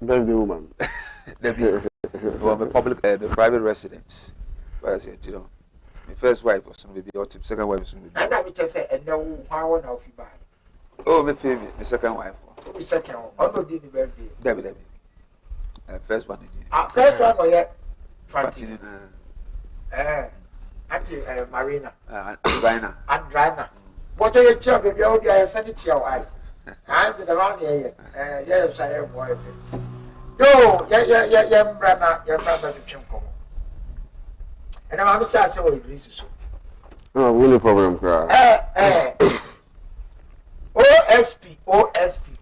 birthday woman. The public, the private residence. But I said, you know, my first wife was going to be your second wife was going to be. And I will just say, and no, how on off you buy. Oh, my favorite, my second wife. The second one, I'm not doing the birthday. Debbie. First one, first one, oh, yeah. Fatina. Auntie Marina. Andrana. What are your children? You are sending to your eye. I'm around here. Yes, I am wife. Yo, brother, and I'm saying, so it is. No, no problem,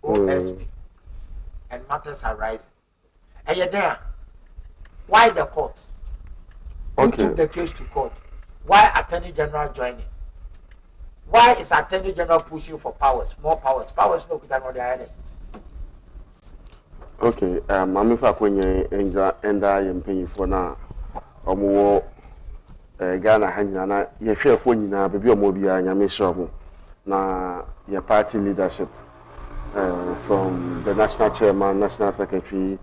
OSP, and matters are rising. And you're there. Why the court? Who took the case to court? Why Attorney General joining? Why is Attorney General pushing for powers, more powers? Powers no good than what they are. Okay, I'm for kwenye enda yempenyi for na omo Ghana hanyina na yehwefo nyina bebi omo bia nyame shomo na your party leadership from the national chairman, national secretary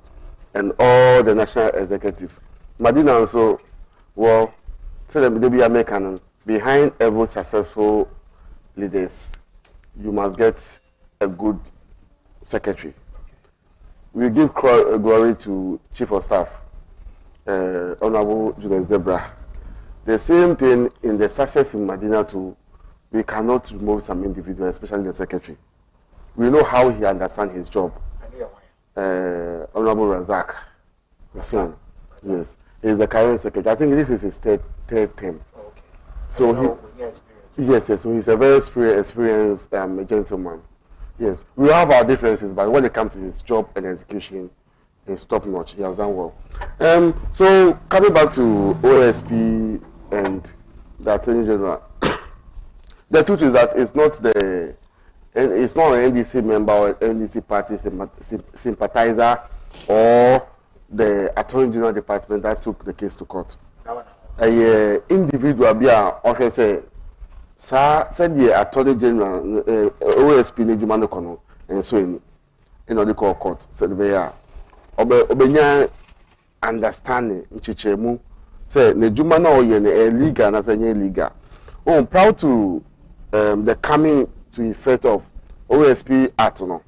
and all the national executive. Madina also well tell them they be American behind every successful leaders you must get a good secretary. We give glory to Chief of Staff, Honorable Julius Debra. The same thing in the success in Madina too. We cannot remove some individuals, especially the secretary. We know how he understands his job. Honorable Razak Hussein, yes, he is the current secretary. I think this is his third term. Okay. So yes, so he's a very experienced gentleman. Yes, we have our differences, but when it comes to his job and execution, he's top notch. He has done well. So coming back to OSP and the Attorney General, the truth is that it's not an NDC member or NDC party sympathizer or the Attorney General Department that took the case to court. A individual be say. Said the Attorney General OSP ne juma no kono enso eni in the court said be ya obenya understanding nchichemu say ne juma na oye ne illegal na say illegal. I'm proud to the coming to effect of OSP Act no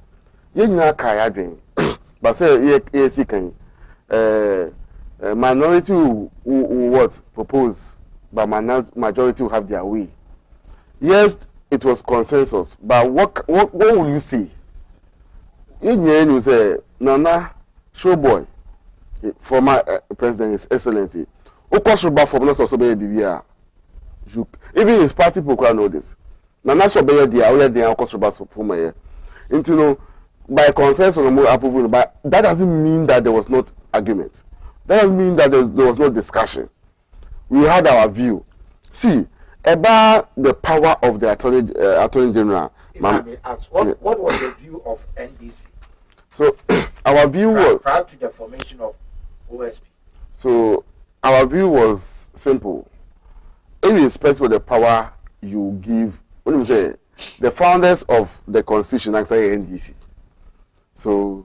ye nyina kai adwen but say ye kan minority will what propose but majority will have their way. Yes, it was consensus, but what will you see? You say, Nana Showboy, former president, His Excellency, Okoshuba for us also be BBR. Even his party people know this. Nana Showboy, the Okoshuba for my year. By consensus, approval, but that doesn't mean that there was not argument. That doesn't mean that there was no discussion. We had our view. See. About the power of the Attorney General. If I may ask, what was the view of NDC? So our view was prior to the formation of OSP. So our view was simple. Irrespective of the power you give, what do we say? The founders of the Constitution, like say NDC. So,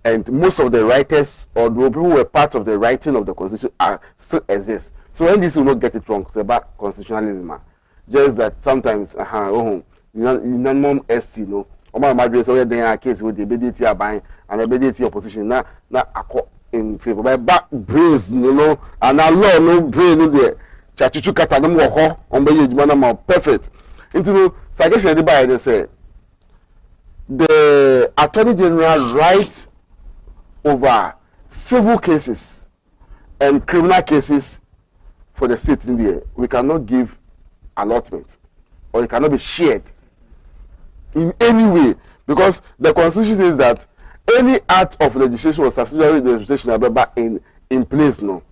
and most of the writers or the people who were part of the writing of the Constitution still exist. So NDC will not get it wrong. It's about constitutionalism. Just that sometimes, you know, ST, no. Oma madre so there case with the BDT buying and the BDT opposition na in favor. But back brains, you know, and a law no brain no there. Chachuchu kata no mo ho on be yejuma na mo perfect. Into no suggestion dey by they say the Attorney General rights over civil cases and criminal cases for the state in there. We cannot give allotment or it cannot be shared in any way because the Constitution says that any act of legislation or subsidiary legislation in place no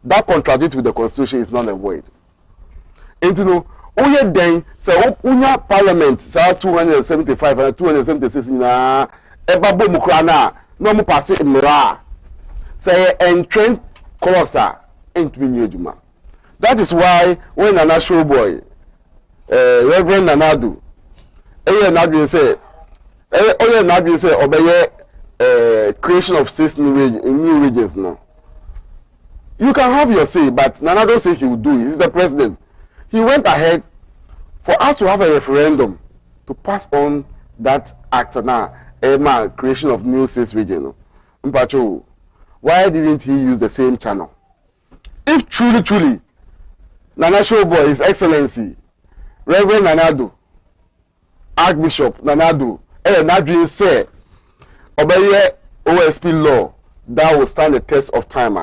that contradicts with the Constitution is not a void. And you know, oye then say unya parliament say 275 and 276 na eba bom kra na no mo pass imra say entrain clause entumi nye adwuma. That is why when Nana Showboy Reverend Nanadu creation of 6 new regions now. You can have your say, but Nana don't say he will do it. He's the president. He went ahead for us to have a referendum to pass on that act now, creation of new 6 regions. Mpacho, why didn't he use the same channel? If truly, Nana Showboy, His Excellency, Reverend Nanado, Archbishop Nanado, Nadrin say, obey OSP law, that will stand the test of time.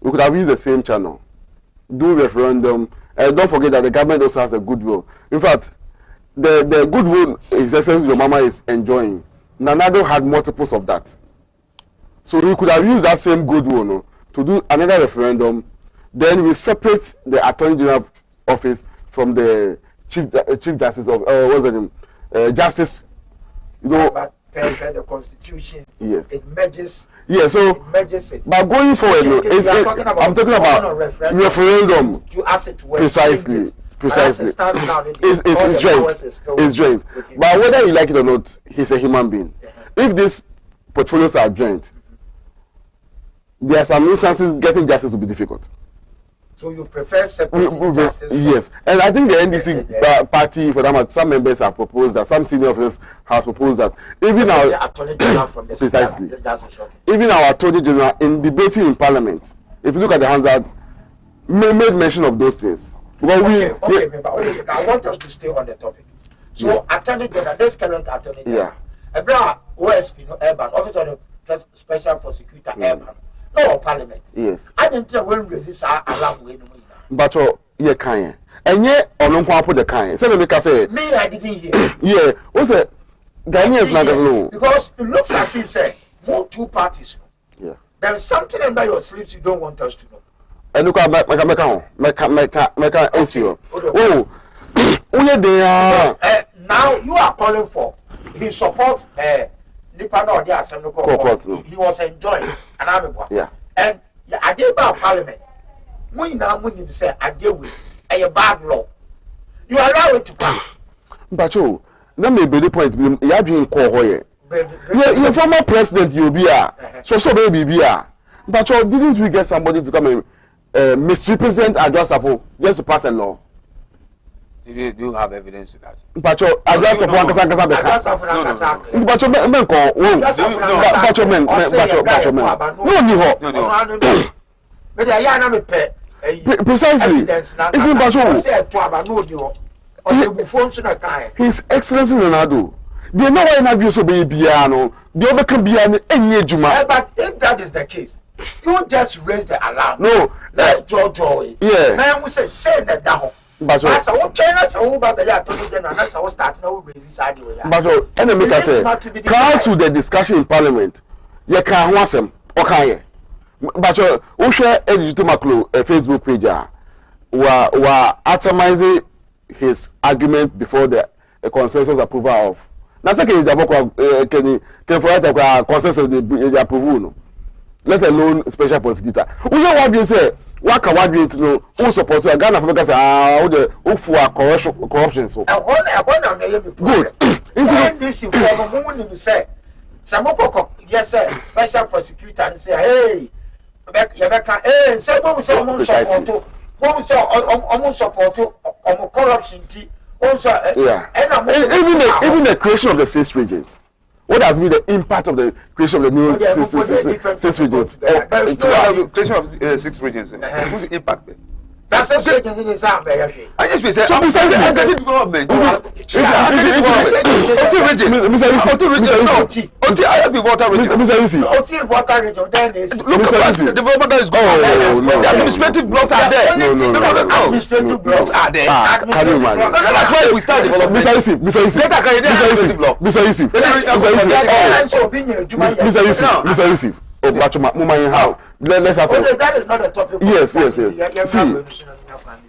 We could have used the same channel. Do referendum. Don't forget that the government also has a goodwill. In fact, the goodwill His Excellency your mama is enjoying. Nanado had multiples of that. So we could have used that same goodwill to do another referendum. Then we separate the Attorney General office from the Chief Justice of what's the name? Justice. You know. But per the Constitution, yes, it merges. Yeah, so it merges it. But going forward, I'm talking about referendum to ask it to work. Precisely. It's joint. Okay. But whether you like it or not, he's a human being. If these portfolios are joint, there are some instances getting justice will be difficult. So you prefer separating justice? Yes, and I think the NDC party, for that, some members have proposed that, some senior officers have proposed that. Even our Attorney General from the precisely, that's even our Attorney General in debating in Parliament, if you look at the Hansard, made mention of those things. Because okay, I want us to stay on the topic. So yes. Attorney General, this current Attorney General, OSP, no Urban, Office of the Special Prosecutor, Urban. No Parliament. Yes. I didn't tell when resist alarm when we but you can't. And yet, on the kind. So make us say. Me, I didn't hear. Yeah. What's it? Ghanaians not as know. Because it looks as if say more 2 parties. Yeah. There's something under your sleeves you don't want us to know. And look at make answer. Oh, yeah, they are. Now you are calling for he supports Nipa no the assembly court. He was enjoying and I'm yeah. And I did about Parliament. When now when you say I deal with a bad law, you allow it to pass. But you, let me be the point. You have been called here. Your former president you be so baby be but you didn't we get somebody to come and misrepresent Adrasafo just to pass a law? Do you have evidence to that? But you Adrasafo ankasa beka. But you men call but you men no ni ho. But I am not pay. Precisely. Even but His Excellency Nanado. They know why not be so baby no. The other can be an any juma. But if that is the case, you just raise the alarm. No, let Jojo. Yeah. Man, we say that down. But that's what China so about the Attorney General. That's how starting now raise side way. But and make us say come to the discussion in Parliament. You can wasem okay. But you share Edith Maklo Facebook page were atomizing his argument before the consensus approval of. Now second can for that consensus the approval no. Let alone special prosecutor. We know what you say. What can we do know who support to Ghana for because who for corruption so. Good. Into this inform who say Samoko yes sir special prosecutor and say hey Yabeka say who support corruption also even the creation of the 6 regions. What has been the impact of the creation of the new 6 regions? Creation of 6 regions. Who's the impact? That's the same thing in South Bay. I just say, so besides the development, development is going. The administrative blocks are there. No. Administrative blocks are there. That's why we start development. Mr. Yusuf. Oh, but how? Let's ask. That is not a topic. Yes. See,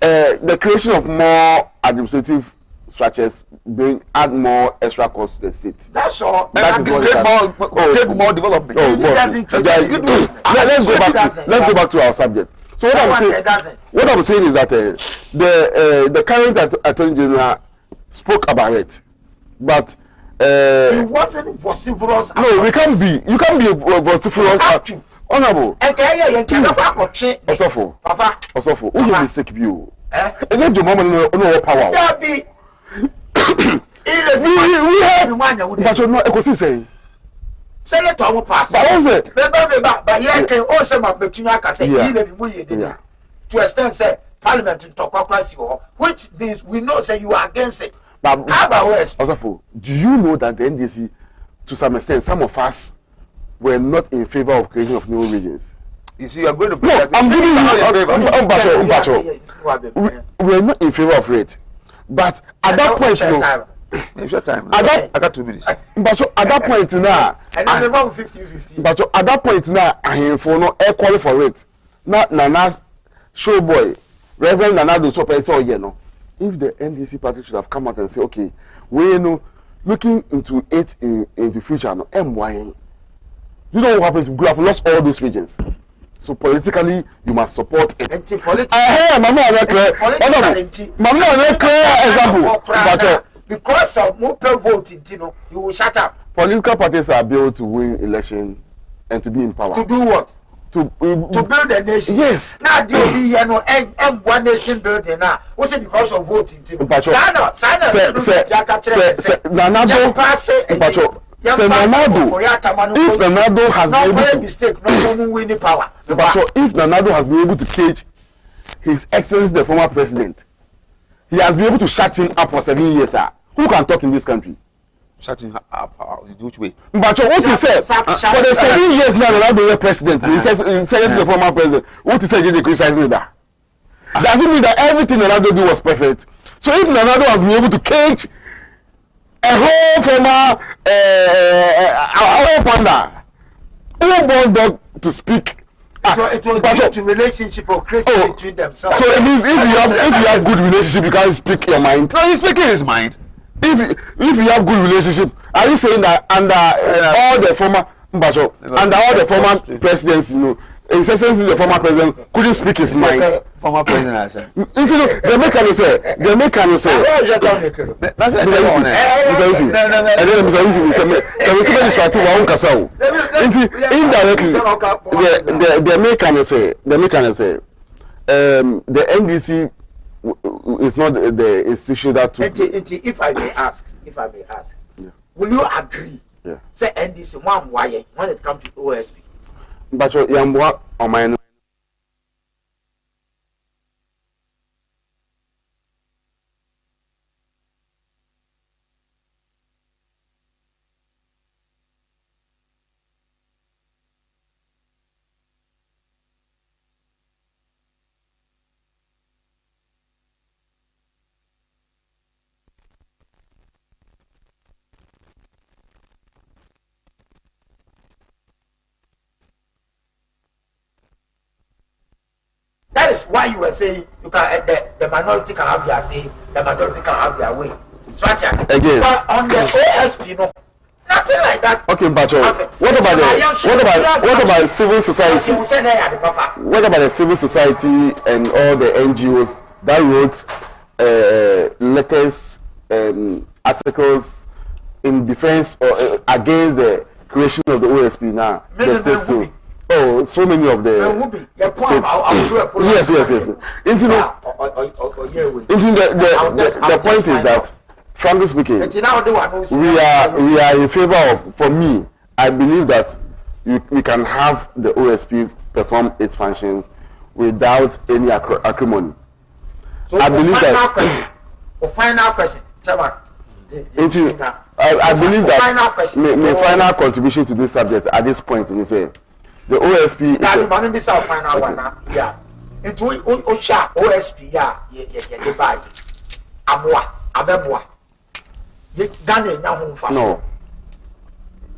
the creation of more administrative structures add more extra cost to the state. That's all. That is what more development. Let's go back to our subject. So what I'm saying is that the current Attorney General spoke about it, but He wasn't vociferous. No, we can't be. You can't be vociferous. Honorable. Osofo. Papa. Osofo. Who you mistake you? And then your mama no power. That be. We have. But you're not. Equally saying. Senator will pass. But what was it? But yeah, can also make Tunyaka say, to extent say Parliament in Tokokrasi, which means we know say you are against it. But how about West? Also, do you know that the NDC, to some extent, some of us were not in favor of creation of new regions? You see, you are going to. No, I'm giving you. We are not in favor of it, but at that point, you know. It's your time. I got 2 minutes. But at that point now, and I'm about 50-50. But at that point now, I am for no equal for it. Not Nana's showboy, Reverend Nana do so say, you know, if the NDC party should have come out and say, okay, we know looking into it in the future, no, MY, you know what happened? We have lost all those regions. So politically, you must support it. Example. Because of more voting, you will shut up. Political parties are built to win election and to be in power. To do what? To build a nation. Yes. Now there will be one nation building now. What's it because of voting? Nanado. If Nanado has been able to mistake, no winning power. If Nanado has been able to cage His Excellency the former president, he has been able to shut him up for 7 years, sir. Who can talk in this country? Shut him up in which way? But what he said, for the 7 years now, Ronaldo is president. He says the former president. What he said, they criticizing that. Does it mean that everything Ronaldo did was perfect? So if Ronaldo has been able to cage a whole former, founder, who born dog to speak. It was due to relationship or creating between themselves. So it means if you have good relationship, you can't speak your mind. No, he's speaking his mind. If you have good relationship, are you saying that under all the former presidents, you know, His Excellency the former president couldn't speak his mind? Former president, I said. The mechanic say. Indirectly, the mechanic say, the NDC is not the institution that took. If I may ask, will you agree? Yeah. Say NDC when it comes to OSP. But Yamwa on my. That is why you were saying you can the minority can have their say, the majority can have their way. Strategy. Again. But on the OSP, no, nothing like that. Okay, Bacho. What about civil society? What about the civil society and all the NGOs that wrote letters, articles in defense or against the creation of the OSP now? The state still. Oh, so many of the yes. The point is that, frankly speaking, we are in favor of. For me, I believe that we can have the OSP perform its functions without any acrimony. So I believe that. Final question, Chairman. I believe that my final contribution to this subject at this point is the OSP. Final one now. Yeah. Into OSP, yeah, the bag. Abeboa. No.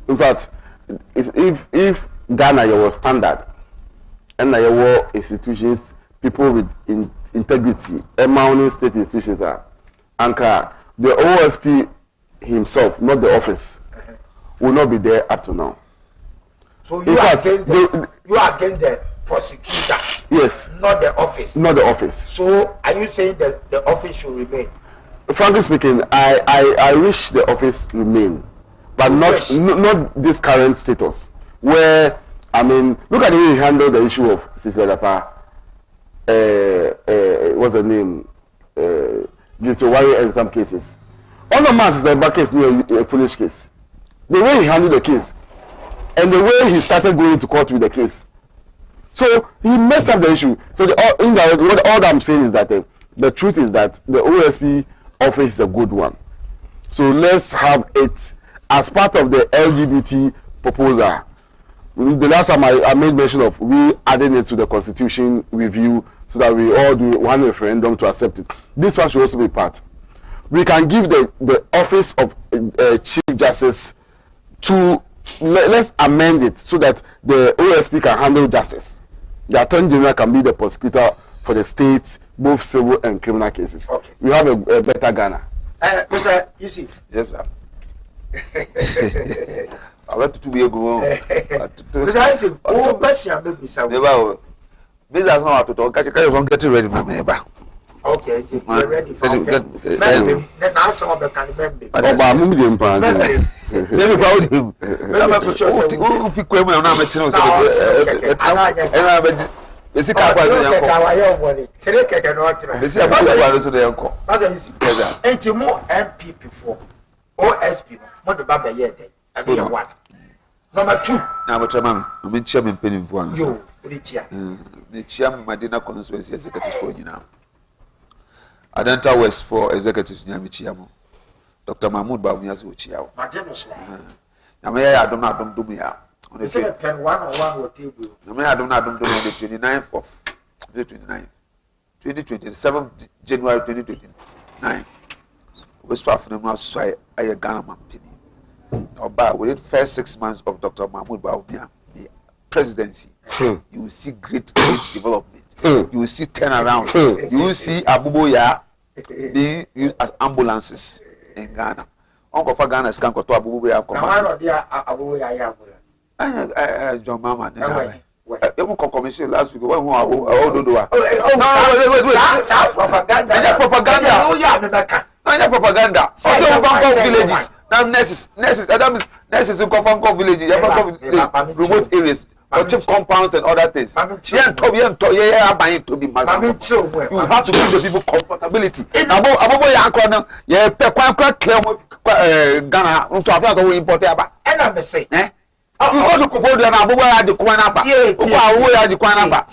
In fact, if Ghana was standard, and there were institutions, people with integrity, mounting state institutions are, Anka, the OSP himself, not the office, will not be there up to now. So you are against the prosecutor? Yes. Not the office? Not the office. So are you saying that the office should remain? Frankly speaking, I wish the office remain. but not this current status. Where, I mean, look at the way he handled the issue of Siselapa. What's the name? Gito Warrior in some cases. All the mass is a case near a foolish case. The way he handled the case and the way he started going to court with the case. So he messed up the issue. So all I'm saying is that the truth is that the OSP office is a good one. So let's have it as part of the LGBT proposal. The last time I made mention of we adding it to the constitution review so that we all do one referendum to accept it. This one should also be part. We can give the office of Chief Justice to, let's amend it so that the OSP can handle justice. The Attorney General can be the prosecutor for the states, both civil and criminal cases. Okay. We have a better Ghana. Mr. Yusuf. Yes, sir. I want to be a good Mr. Yusuf, oh, question, maybe some. Business now to talk. Catch you get ready, my neighbor. Okay, you're ready for it. Then answer on the can remember. Oh, I'm moving pan. Let me crowd him. Who fi kwem na me tinu so besi ka kwa zo yanko tere keke no tira besi abua so de yanko enti mo MPP for OSP mo de baba ye dey and you one number 2 na botrama me chia me mpenimfo anso yo uri chia me chia Madina constituency executive for nyina Adenta West for executives nyame chia mo Dr. Mahmoud Bawumia so chia wo nyame ya adom na adom dum ya on the pen 1-on-1 or table nyame ya adom na adom dum on the 29th of 2027 January 2029 we swap for them now so I Ghana man penny oba within the first 6 months of Dr. Mahmoud Bawumia the presidency you will see great development you will see turnaround you will see Abuboya being used as ambulances in Ghana. Uncle for Ghana is can't go to Abuboya. Why not there Abuboya ambulance? John Mama. You commission last week when wait. Propaganda. Propaganda. Also from villages. Now nurses in Kofanko village, remote areas. Or cheap compounds and other things. You have to give the people comfortability. Abobo yankona ye pe kwa clear Ghana to affairs we import aba. And I say you go to Kofodo na abobo ya de kwan afa. Wo ya de kwan afa.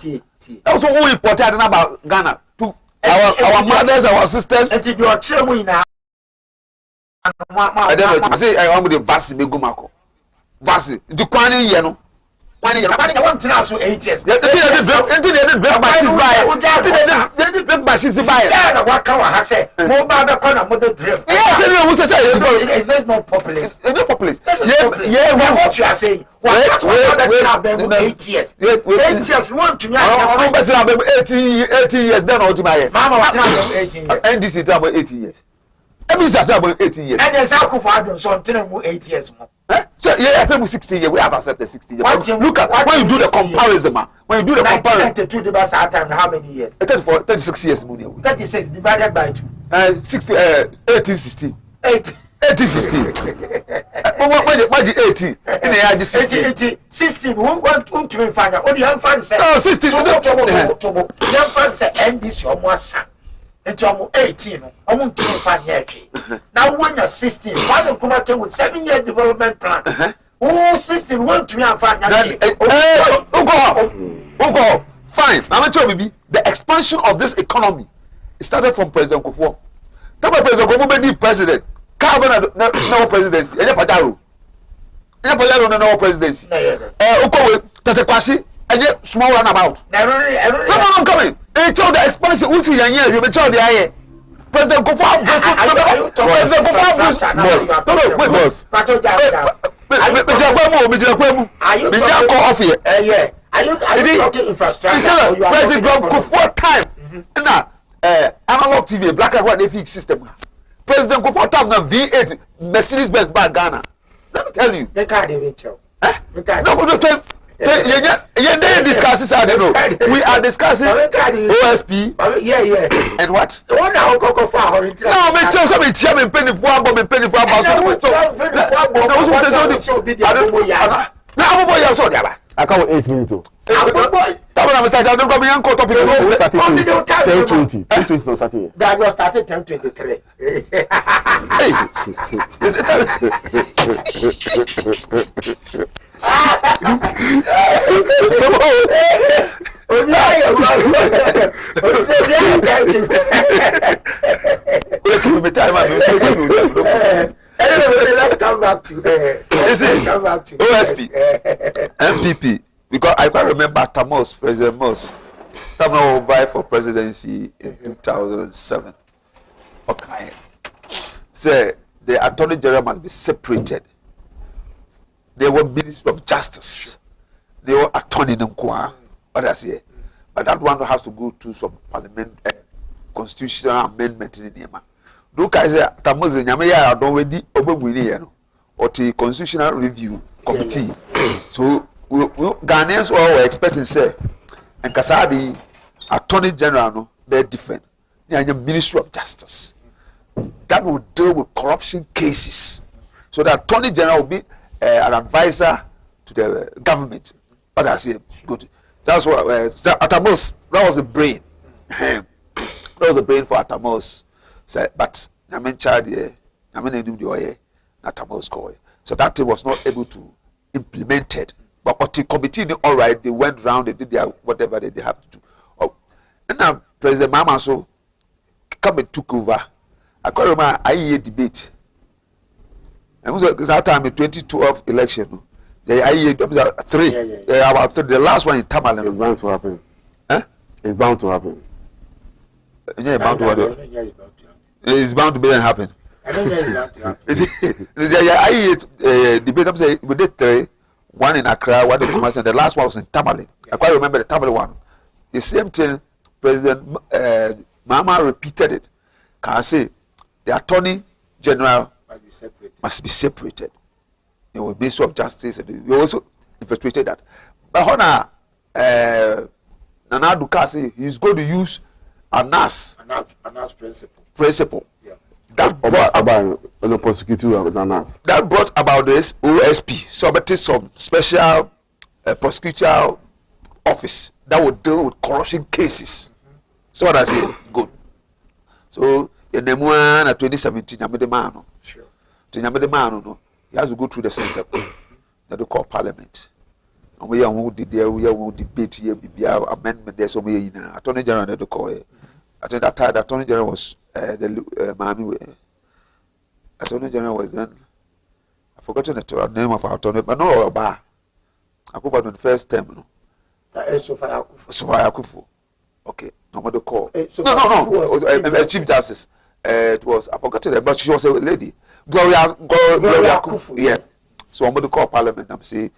Also we import about Ghana to our mothers, our sisters. And you are children na I don't say I want the vast begumako. Vast the kwan ye no. I want to know so 8 years. Into the big machines buy. Yeah, what can I say? Mobile corner mother drift. Yes, it's not populist. It's not populist. Yeah, what you are saying. Wait, 8 years. 8 years, want to me. I bet 18 years, then all to my Mama was not 18 years. And this is about 18 years. Every such about 18 years. And there's alcohol for Adam, so I'm telling you 8 years more. So yeah, I tell you 60 years. We have accepted 60 years. Look at when you do the comparison, man. When you do the comparison, 1992 the best time. How many years? 36 years. 36 divided by 2. 60. 1860. 1860. What the 80? In the age 60. 60. Who want to find out? Only young fans say. Oh, 60. Young fans say, and this your more son. Into 18, I want to find now when you're 16, why don't come out with 7-year development plan? Oh, 16, want to find go. Fine. I'm tell you, the expansion of this economy started from President Kufuor. Tell me, President Kufuor be president. Carbon no presidency. Any Pajaro no presidency. Ukowe Tatekwashi. And yet, small runabout. No, I'm coming. They told the expansion. Who's here? You be told the air. President Kufuor. President Kufuor time. Now, analog TV, black and white FX system. President Kufuor time now V8 Mercedes Benz by Ghana. Let me tell you. They can't even tell. No, you discuss discussing we are discussing OSP. Yeah. And what? The one now go for her. No, me tell some chairman penny for about me penny for about now boy you saw there. I come 8 minutes. That one I'm starting I don't go me uncle topic. 10:20 no starting. That was started 10:23. Hey. Is it Anyway, let's come back to OSP, MPP, because I quite remember Tamos, President Moss, Tamos will buy for presidency in 2007. Okay. Say the Attorney General must be separated. They were Ministry of Justice. They were Attorney Nkwa. What I say. But that one has to go to some parliament constitutional amendment in the do guys Tamos nyame ya don wedi obegwini ye no or the constitutional review committee. So Ghanaians all were expecting say and kasadi Attorney General no they're different. They are Ministry of Justice that will deal with corruption cases. So the Attorney General will be an advisor to the government. But I say good. That's what Atamos, that was the brain. That was the brain for Atamos. So, but I'm in charge here. I'm in the way. Atamos call. So that was not able to implement it. But the committee, all right, they went round, they did their whatever they have to do. Oh, and now President Mama so come and took over. I can't remember IEA debate. And it was that time in 2012 election. The IEA three. Yeah, about three. The last one in Tamale. It's bound to happen. Huh? It's bound to happen. Yeah, bound to happen. It's bound to be and happen. IEA debate. I'm saying we did three. One in Accra, one in Kumasi, and the last one was in Tamale. I quite remember the Tamale one. The same thing, President Mama repeated it. Can I say the Attorney General must be separated? You know, Ministry of Justice, and we also infiltrated that. But Hona Nana Dukasi, he's going to use Anas principle. Yeah. That brought about the prosecutor of Anas. That brought about this OSP, so but some special prosecutorial office that would deal with corruption cases. So what I say, good. So in the one 2017, I'm the man. Sure. No, he has to go through the system that they call Parliament. And we are debate here, amendment. There's so many Attorney General that they call it. I think that time the Attorney General was the Miami. Attorney General was then. I forgot the name of our attorney, but no Oba. I go back on the first term. No. Sofia Akufo. Okay, nobody call. No. It was Chief Justice. It was I forgot it, but she was a lady. Gloria Akufo. Yeah. So I'm going to call Parliament and say,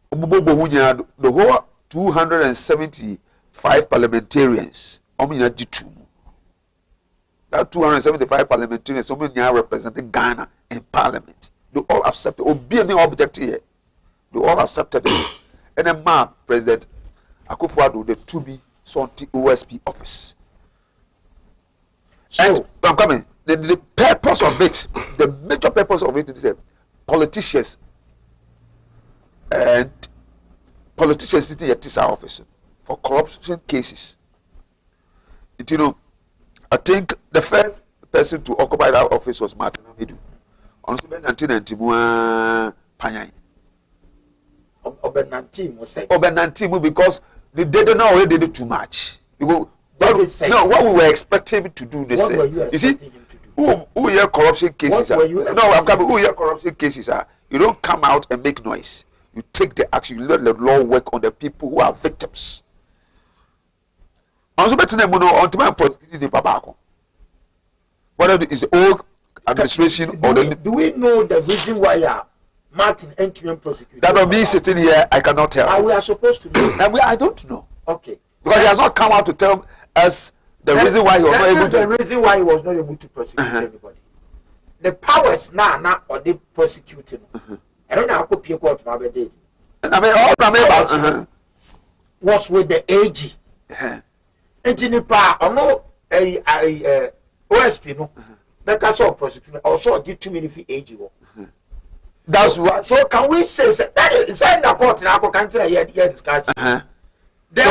the whole 275 parliamentarians. That 275 parliamentarians, some are representing Ghana in Parliament. They all accepted. Obeying object here. They all accepted it. And then, President Akufo-Addo, the 2B Sonti OSP office. So, and I'm coming. The purpose of it, the major purpose of it is that politicians sitting at this office for corruption cases. You know, I think the first person to occupy that office was Martin Amidu. On 1991, Panyai. Obenantimu because they didn't know they did it too much. What we were expecting him to do, they say. You see, who hear corruption cases are? Who hear corruption cases are? You don't come out and make noise. You take the action. You let the law work on the people who are victims. Also, better than on prosecuting the Babako. Whether it's the old administration or the. Do we know the reason why Martin Ntumi prosecuted? That of me sitting here, I cannot tell. We are supposed to know. And I don't know. Okay. Because he has not come out to tell us the reason why he was not able to. The reason why he was not able to prosecute anybody. The powers now or they prosecuting. I don't know how could people go to my date. And I mean, all the members. was with the AG. Ejinipa ono OSP no. Because of prosecution also give 2 minutes for AG. That's what. So can we say that inside the court in our country here discussion? If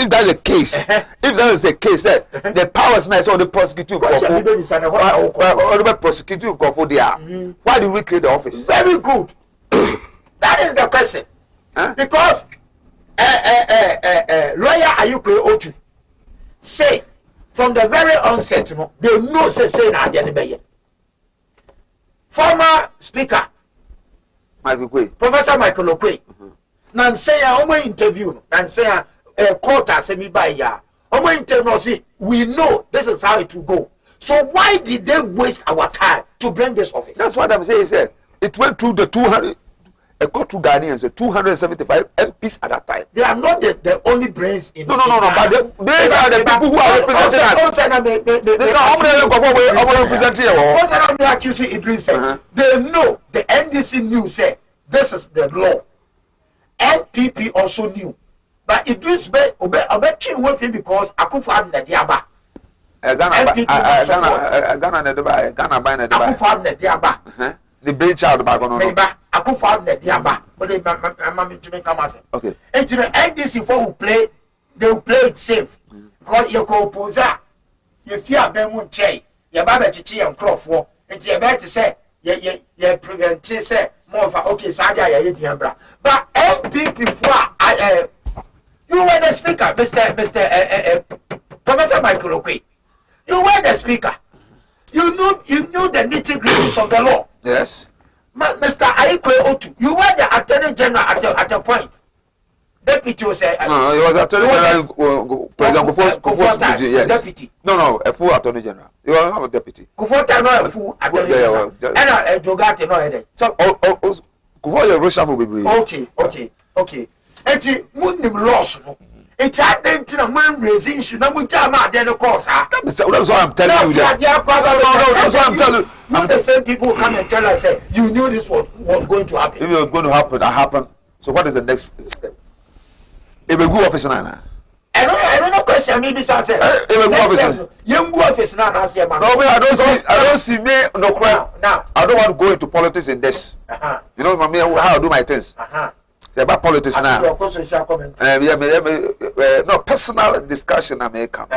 that's the case, if that is the case, the powers nice or the prosecutive or the prosecutive for there. Why did we create the office? Very good. That is the question. Because lawyer Ayukwe Otu say from the very onset, they know say na the former speaker Professor Michael Okwe. Nan say omo interview nan say court asemi by ya omo interview say we know this is how it will go, so why did they waste our time to bring this office? That's what I'm saying. Said it went through the 200 got through Ghanaians, 275 MPs at that time. They are not the only brains in no but these are the people who are representing us. They accuse Idris said they know the NDC knew say this is the law. NPP also knew, but Idris be chin with him because Akufo had the diaba. Ghana by the Akufo had the diaba. The brain child back on. Akufo had the diaba. But they mammy to make come as okay. And to the NDC for who play, they will play it safe. Because you go posa, you fear Bemun Che, your Baba Chichi and Crawford, and you're better to say, you prevent say. More of okay, Sadia, Yambra. But NPP before you were the speaker, Mr. Professor Michael Okwe. You were the speaker. You knew the nitty-gritty of the law. Yes. Mr. Ayikwe Otu, you were the Attorney General at a point. Deputy was no, he was Attorney General. President Kufuor, yes. Deputy. No, a full Attorney General. You are not a deputy. Kufuor not a full Attorney General. And a Jogate no head. So, Kufuor, your reshuffle will be. Okay. And Munim loss. It's happened to the man raising should not move down at the course. That's what I'm telling you. That's what I'm telling you. Not the same people come and tell us, say, you knew this was going to happen. If it was going to happen, that happened. So, what is the next step? If a good officer now. I don't know question maybe something. If a good officer. Young officer now as your man. No, I don't see me no crime. Now I don't want to go into politics in this. You know, how I do my things. It's about politics now. No personal discussion I make come.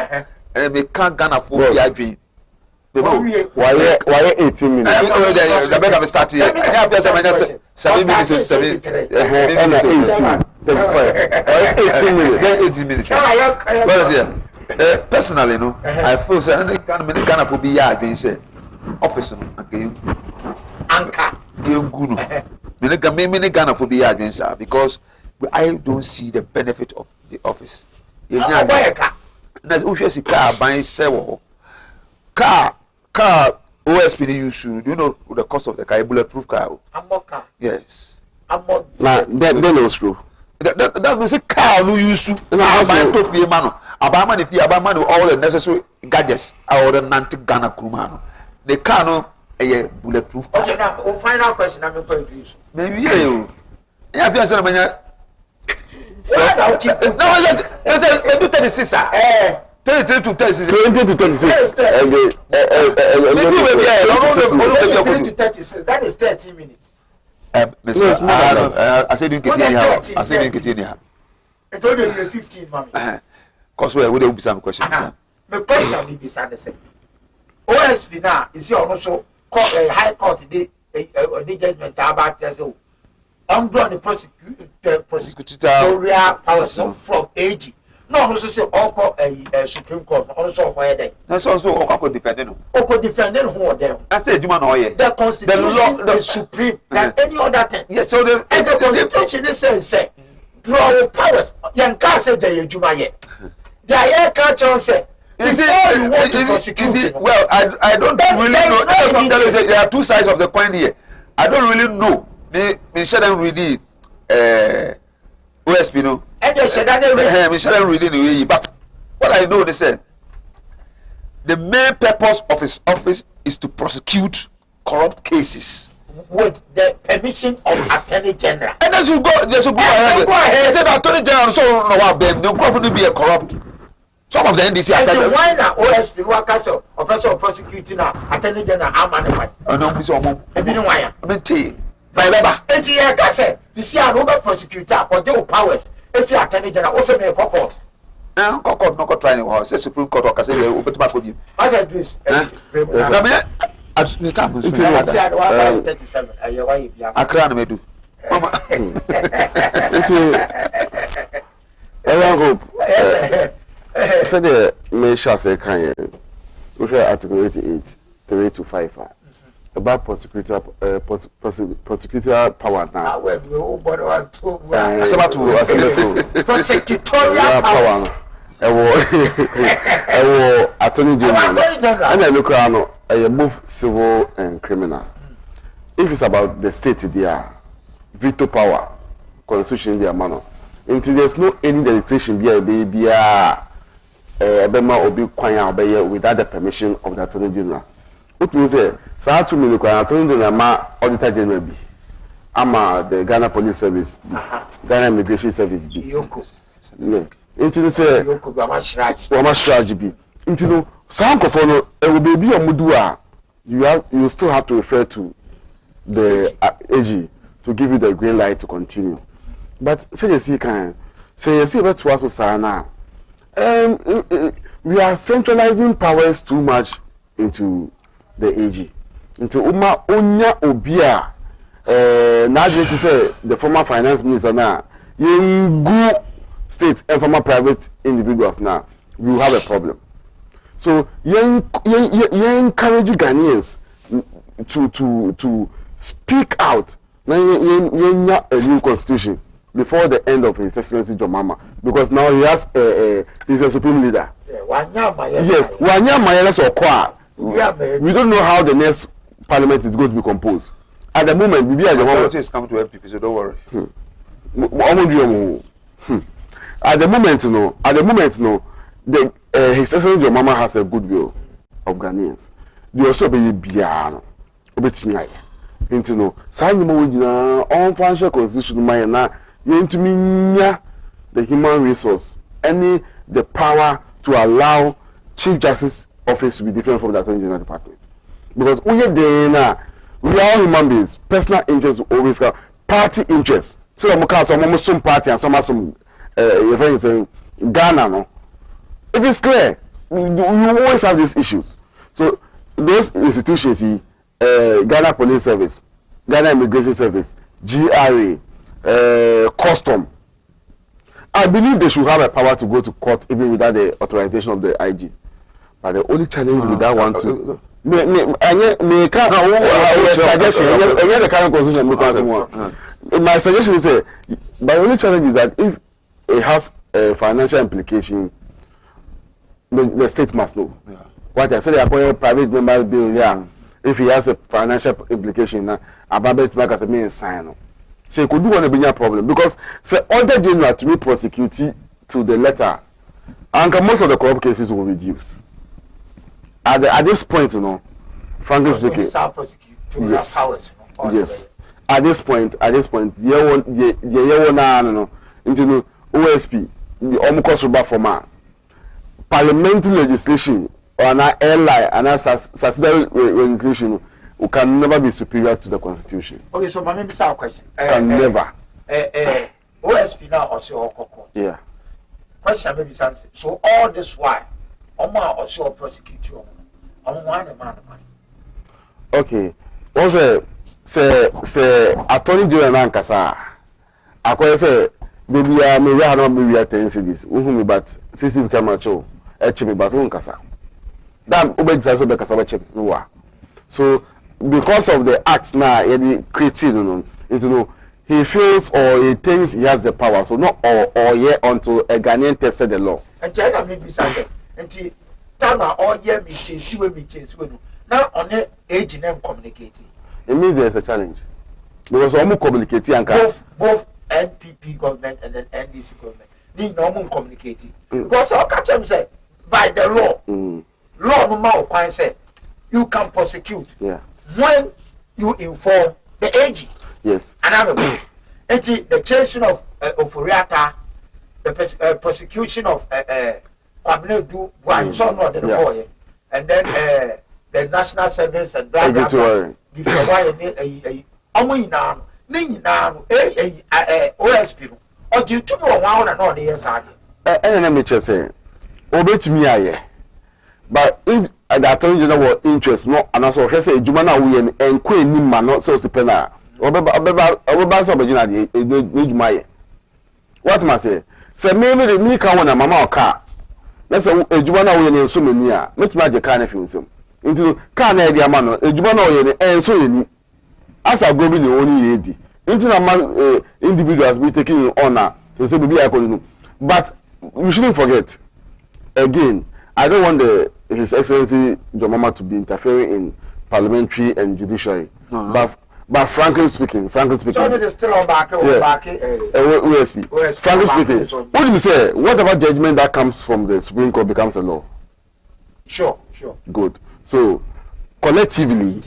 And me can't Ghana for be why 18 minutes? The better we start here. I have 7 minutes to 7. 18 minutes. 18 minutes. What is here? Personally, no, I feel so. Ghana for be ya being said. Office again. Anchor. Game good. Many Ghana for be ya being said because I don't see the benefit of the office. There's obviously car buying sell car OSP you should. Do you know the cost of the car? A bulletproof car. Yes. Nah, that was true. That means a car no use to. I buy to be a man. I buy money if you buy money all the necessary gadgets or the Nanti Ghana Kumano. The car no a bulletproof. Okay, now final question. I'm going to use. Maybe you. Yeah, if you say man. No, it's 36. 23 to 36. 20 to 26. And that is 30 minutes. I said you can continue. I told you you're 15, mommy. Because we will be some questions. My question will be the same. OSP now is here also high court the judgment about so I'm doing the prosecutorial powers from AG. No, also say all Supreme Court. Also where they. That's also Oko defending. Oko defending who them. I said, "Juma no ye." The Constitution, the Supreme, than any other thing. Yes, so the Constitution is say draw powers. Young can say they Juma ye. The air culture say. Well, I don't really know. There are two sides of the coin here. I don't really know. Me shouldn't really OSP no. Me shouldn't really know. But what I know, they say the main purpose of his office is to prosecute corrupt cases. with the permission of Attorney General. And they should go ahead. They said Attorney General so no what them no go be a corrupt. Some of the NDC and the why na OSP workers or person prosecuting Attorney General amane. No be so mo. E bi no why. I mean tea. By baba. Enti ye ka say you see an over prosecutor or the powers if you Attorney General also make court. Court no go try any say Supreme Court or say we obetima for you. As I do is. At the time, Accra na medu. I hope. Said the measure say can we hear Article 88, 3 to 5 about prosecutor power now. Prosecutorial powers. Attorney General. And I look around. Both civil and criminal. If it's about the state, there veto power, constitution, their manner. Until there's no any legislation, without the permission of the Attorney General. What means that Sa 2 million Attorney General, Auditor General B, Ama the Ghana Police Service, Ghana Immigration Service B. Until say, Wama B. Until some kofono will be a mudua. You still have to refer to the AG to give you the green light to continue. But say you see can say you see about to us sana. We are centralizing powers too much into the AG. Into Uma Onya Obia now to say the former finance minister now in state and former private individuals now we will have a problem. So you encourage Ghanaians to speak out. Now a new constitution before the end of His Excellency John Mahama, because now he has he's a supreme leader. Yes, we don't know how the next parliament is going to be composed. At the moment, we are the moment is coming to FPP, so don't worry. At the moment, no. The His Excellency John Mahama has a goodwill of Ghanaians. They also be biano. Obetimi aye. Enti no, saa nyimo wogina on financial constitution my na yentumi nya the human resource any the power to allow Chief Justice office to be different from the Attorney General department. Because we are all human beings. Personal interests always come. Party interests. So some party and some your friend is saying Ghana no. It is clear. You always have these issues. So those institutions, Ghana Police Service, Ghana Immigration Service, GRA, Custom, I believe they should have a power to go to court even without the authorization of the IG. But the only challenge with that one to my suggestion is my only challenge is that if it has a financial implication, the state must know. Yeah. What I said, appoint private members bill. Yeah, if he has a financial implication, about it make as a main sign. So it could do one be a problem because say other general to be prosecuted to the letter, and most of the corrupt cases will reduce. At this point, frankly speaking, yes, yes. At this point, into OSP, the almost format. Parliamentary legislation or an airline and a subsidiary legislation can never be superior to the constitution. Okay, so my name is our question. Can never. OSP now also court. Yeah. Question maybe something. So all this why, Oma also prosecute you. Okay. Also, say Attorney General Nankasa. I say maybe maybe I don't maybe I tell this. But CCTV camera show. But unkasa. That ubed says be kasa check no. So because of the acts now he creating he feels or he thinks he has the power. So not or yeah until a Ghanaian tested the law. And China maybe say until Tama all year me change now on the age name communicating. It means there's a challenge. Because almost communicating both NPP government and then NDC government need normal communicating. Because I'll catch them say by the law, law no more can say you can prosecute when you inform the AG. Yes. Another the chasing of Oforiata, the prosecution of Kwabena Du Buanson or the boy, and then the National Service and blah blah blah. Give a wire Amuina, Nina, OSP, or do you know one and all the years? And let me just say, obey to me, but if I told you what interest, no, and also say, Jumana, we and Queen Nima, not so supena. What must say? Say maybe the me can a mama car. Let's say a Jumana way in so many. Let's magic kind of him. Into can idea man, a Jumana and so any. As I go in the only lady. Into the individuals be taking honor to say maybe I could know. But we shouldn't forget again, I don't want His Excellency Jomama to be interfering in parliamentary and judiciary. But frankly speaking, Johnny is still on back. OSP. Frankly speaking, what do you say? Whatever judgment that comes from the Supreme Court becomes a law. Sure. Good. So collectively,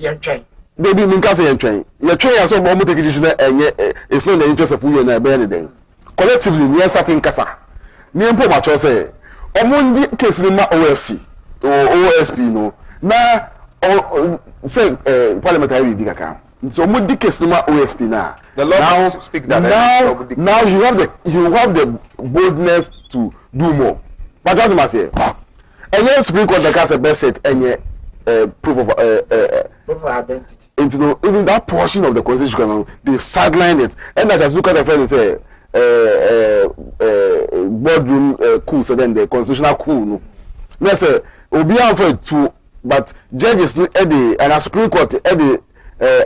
they be minka say train. Your train has some take decision and it's not in the interest of we and anything. Collectively, we are starting kasa. Ni mpo macho say, omundi case ni ma OFC or OSP no. Na say parliamentary be kaka. So mudi case ni ma OSP na. The law now speak that. Now you have the boldness to do more. But that's what I say. And yes, Supreme Court has a best set and proof of identity. Into even that portion of the constitution, they sideline it. And I just look at the friend and say, boardroom coup, so then the constitutional coup. No, let's say, will be out for two, but judges Eddie and a Supreme Court Eddie,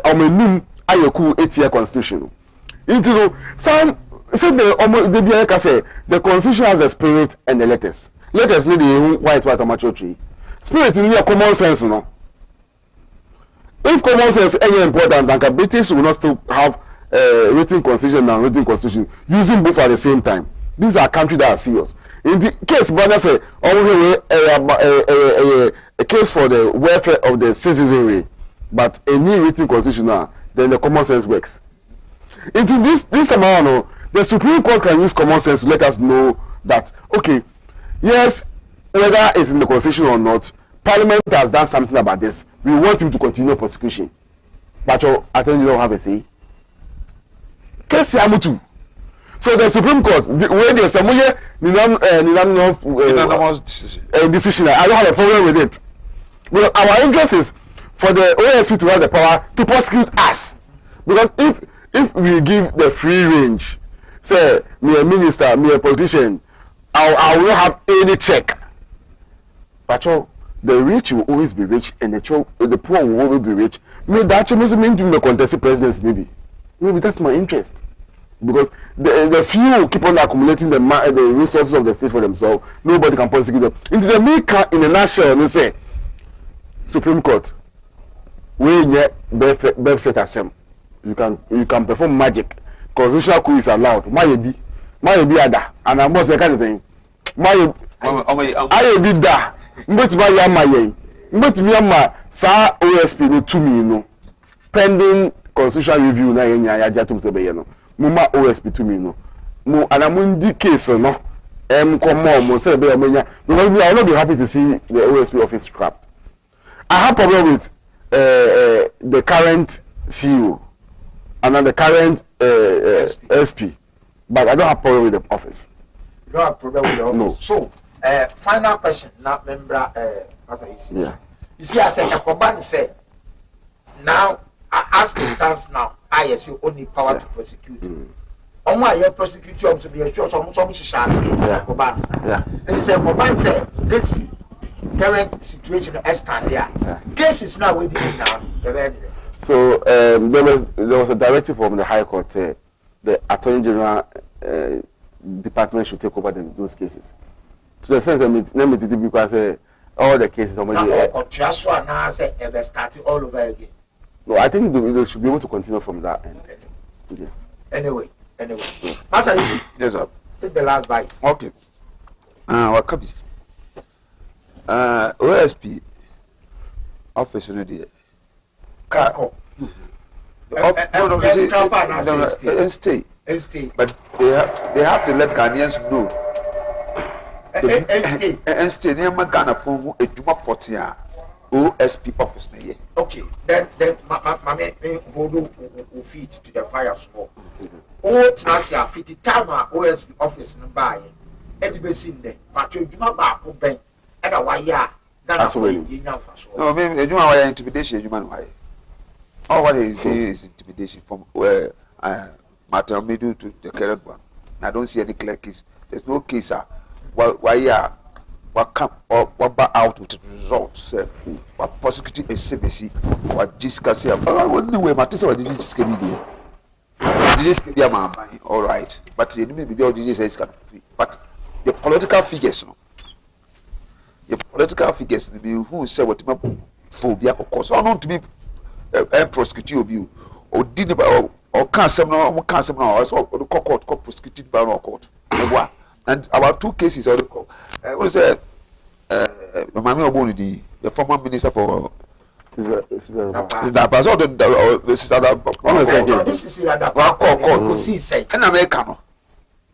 omenum ayoku 8-year constitution. Into some say the constitution has the spirit and the letters. Letters need the white macho tree. Spirit in your common sense, no. If common sense is any important, then British will not still have written constitution and written constitution using both at the same time. These are countries that are serious. In the case, brother say, a case for the welfare of the citizenry, but a new written constitution now, then the common sense works. Into this amount, the Supreme Court can use common sense to let us know that okay, yes, whether it's in the constitution or not, Parliament has done something about this. We want him to continue prosecution. But I think you don't have a say. Case Yamutu. So the Supreme Court, where there's some decision, I don't have a problem with it. But our interest is for the OSP to have the power to prosecute us. Because if we give the free range, say me a minister, me a politician, I will not have any check. But the rich will always be rich and the poor will always be rich. Maybe that mean to the contested presidency, maybe that's my interest. Because the few keep on accumulating the resources of the state for themselves, nobody can prosecute them. Into the maker in a nutshell, they say, Supreme Court, we get birth set as him. You can perform magic. Constitutional coup is allowed. My be ada, and I'm most kind of saying, I be da. Mbet ma yama yen. Mbet mi yama sa OSP no to me no. Pending constitutional review na yen ya jatum sebe yen no. Muma OSP to me no. Mo anamundi case no. Komo mo sebe amenya. Because I will not be happy to see the OSP office scrapped. I have problem with the current CEO and then the current SP. But I don't have problem with the office. You don't have problem with the office? No. So, final question. Now, member, yeah. You see, I said, Yakoban said, now, as it stands now, ISU only power to prosecute. On why you prosecute you to be a church, some shall say, Yakoban. Yeah. And he said, Yakoban said, this current situation is stand there. Case is now waiting now. So, there was a directive from the High Court say the Attorney General department should take over those cases. To the sense that because all the cases starting all over again. No, I think they should be able to continue from that end. Yes. Anyway. Master, yes, sir. Take the last bite. Okay. What comes? OSP office no there. Stay. But they have to let Ghanaians know. And stay near Ghana for a Juma Potia OSP office. Okay, then my hold feet to the fire smoke. Oh, Tasia, 50 time OSP office and buy it. Be seen there, but you do not back bank and a wire. That's why you know. No, maybe you are intimidation, you man. Oh, what is this intimidation from where Martin Medu to the current one? I don't see any clear case. There's no case. Why what come or what back out with the results? What prosecuting a CBC? What discuss here? What the way Martin or did you just give me there? Did you give me my money? All right, but the enemy be all the days but the political figures, no. The political figures, who say what phobia or cause or not to be prosecute you or did or can't some or court prosecuted by our court. And about 2 cases of the court. What is Mammy Obonidi, the former minister for that was all the and Americano.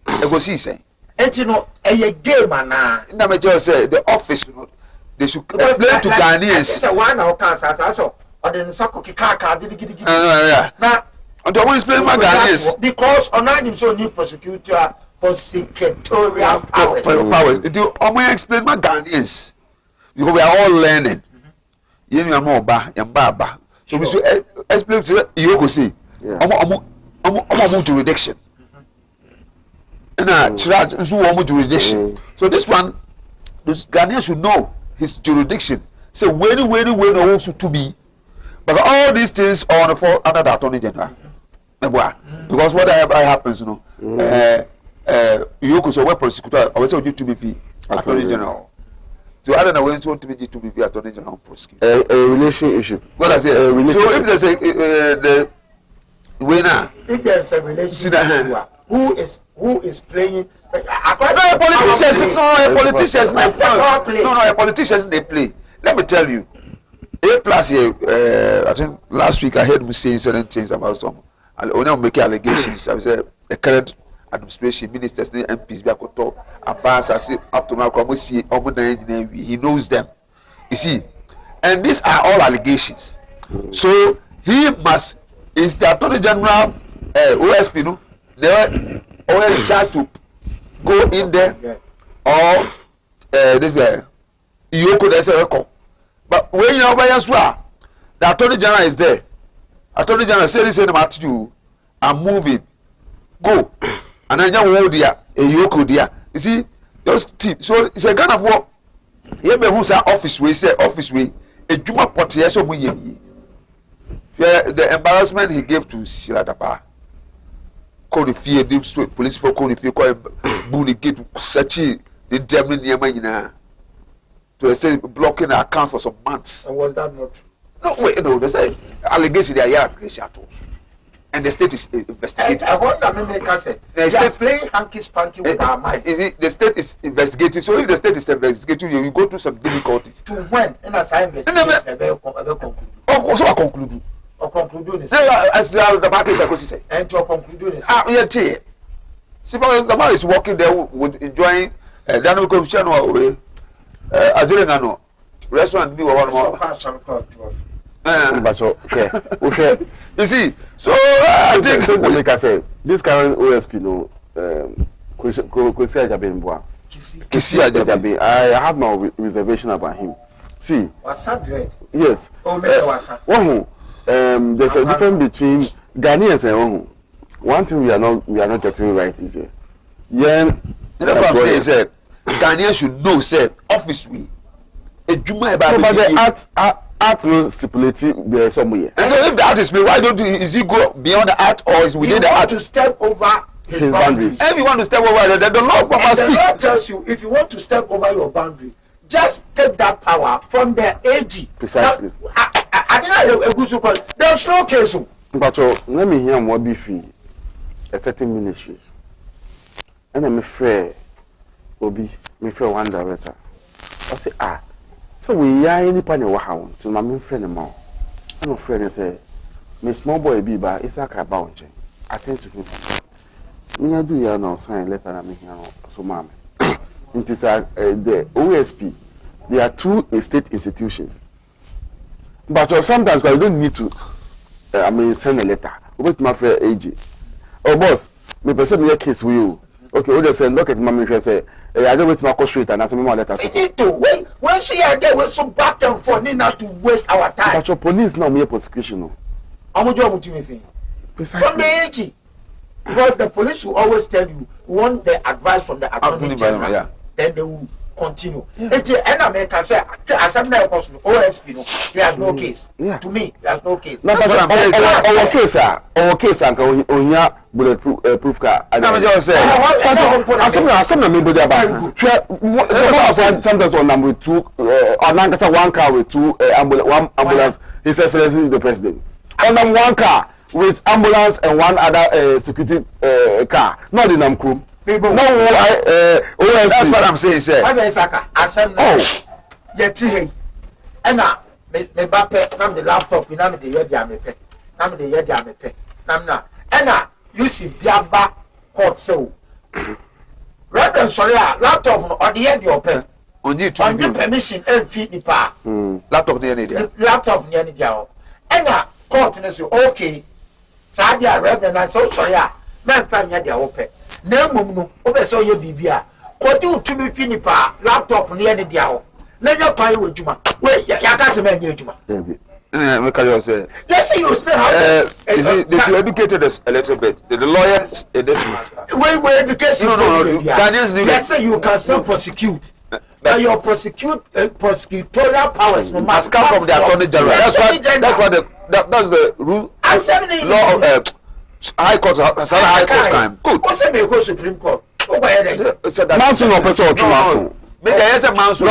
I go see say. And you know, a game man. Now, just say the office, they should explain to Ghanaians. It's a 1 hour cancer, so or then Sako Kaka did it. Now, I don't want to explain my Ghanaians because on I'm so new prosecutor for secretarial powers. Do I explain my Ghanaians? Because we are all learning. You know, more ba. So we should explain to you go see. I'm jurisdiction. And jurisdiction. So this one, those Ghanaians should know his jurisdiction. So when also to be, but all these things are on the under the Attorney General. Because whatever happens, you know, you could say what prosecutor or say to be Attorney General. So I don't know when you want to be Attorney General prosecutor. A relation issue. What I say, so if there's the winner, if there's a relation issue, who is playing? Politicians, they play. Let me tell you, A+ here. I think last week I heard him saying certain things about some. I only make allegations. I was the current administration, ministers, MPs, up to now, he knows them. You see, and these are all allegations. So he must, is the Attorney General, OSP, no, they are in charge to go in there, or this Yoko, there's a record. But when you know by as well, the Attorney General is there. Attorney General say this about you, I'm moving, go. And then you hold there, a Yoko there. You see, those team. So it's a kind of what. Here be who's office way, say office way. A Juma Portier so we the embarrassment he gave to Sila Dapa. Call the fear, police for call the fear, call bully gate, searching in Germany near Manina. To say blocking the account for some months. And was that not true? No, wait, no, they say allegation they are and the state is investigating. I heard that America said they are playing hanky-spanky with our minds. The state is investigating. So if the state is investigating, you will go through some difficulties. To when? And as I investigate, oh, so I conclude. Or conclude this. As the market is going to say. And to conclude this. Yeah, see, the man is walking there with enjoying Daniel Covichano away. Restaurant be one more. But okay. You see, so I think so like I said, this current OSP no Kwesi Agyabeng. Kisi Agyabeng. I have no reservation about him. See. What's that great? Yes. There's a difference between Ghanaians and one thing we are not getting right is here. Yeah. That's what I'm saying is that Ghanaians should know say office we a Juma about the art no stipulating there somewhere. And so if the art is made, why don't you is he go beyond the art or is within the art to step over his boundaries? Everyone to step over the law must speak. The law tells you if you want to step over your boundary, just take that power from the AG. Precisely. I didn't know a good call. There's no case. But let me hear what be free a certain ministry. And I'm afraid Obi, me friend one director. I say so we are any panel wow to my friend more. I'm afraid I say me small boy be ba Isaac about nche attend to him me do ya no sign letter na me here no so mama it is the OSP there are two state institutions but sometimes you don't need to send a letter wait my friend AG oh boss me person me case with you okay we just say look at my say I don't wait my call straight and ask me more letter we need to wait when she are there with some back and forth need not to waste our time but your police now me prosecution no I'm job to me from the AG because the police will always tell you want the advice from the attorney general yeah. Then they will continue. It's an American say assembly of OSP no there has no case. Yeah. To me there's no case. No, but our case our case and onya bulletproof car. I just say assembly me body about. Sometimes on number 2 or nankasa one car with two ambulance his excellency the president. On them one car with ambulance and one other security car not in Namkuru. People no OSP. That's what I'm saying sir. As I saka assembly yeti hey na me bape na the laptop na me the head ya me pe na me the head ya me pe na na you see biaba court so rather sorry laptop no or the head your pen on the permission and feed the pa laptop dey there laptop near there na court no say okay sa dia reverend so sorry man fan ya dia open na mum no obeso ye bibia kodi utumi finipa laptop ne ye dia ho na nya pai wajuma we ya ka se man ye wajuma me can you say yes you still have is it that you educated us a little bit the lawyers this we education no yes you can still prosecute but your prosecutorial powers no must come from the attorney general that's the rule law of High Court, High Court time. Good. What's the make Supreme Court? Mansu no person or Mansu. Maybe I say Mansu.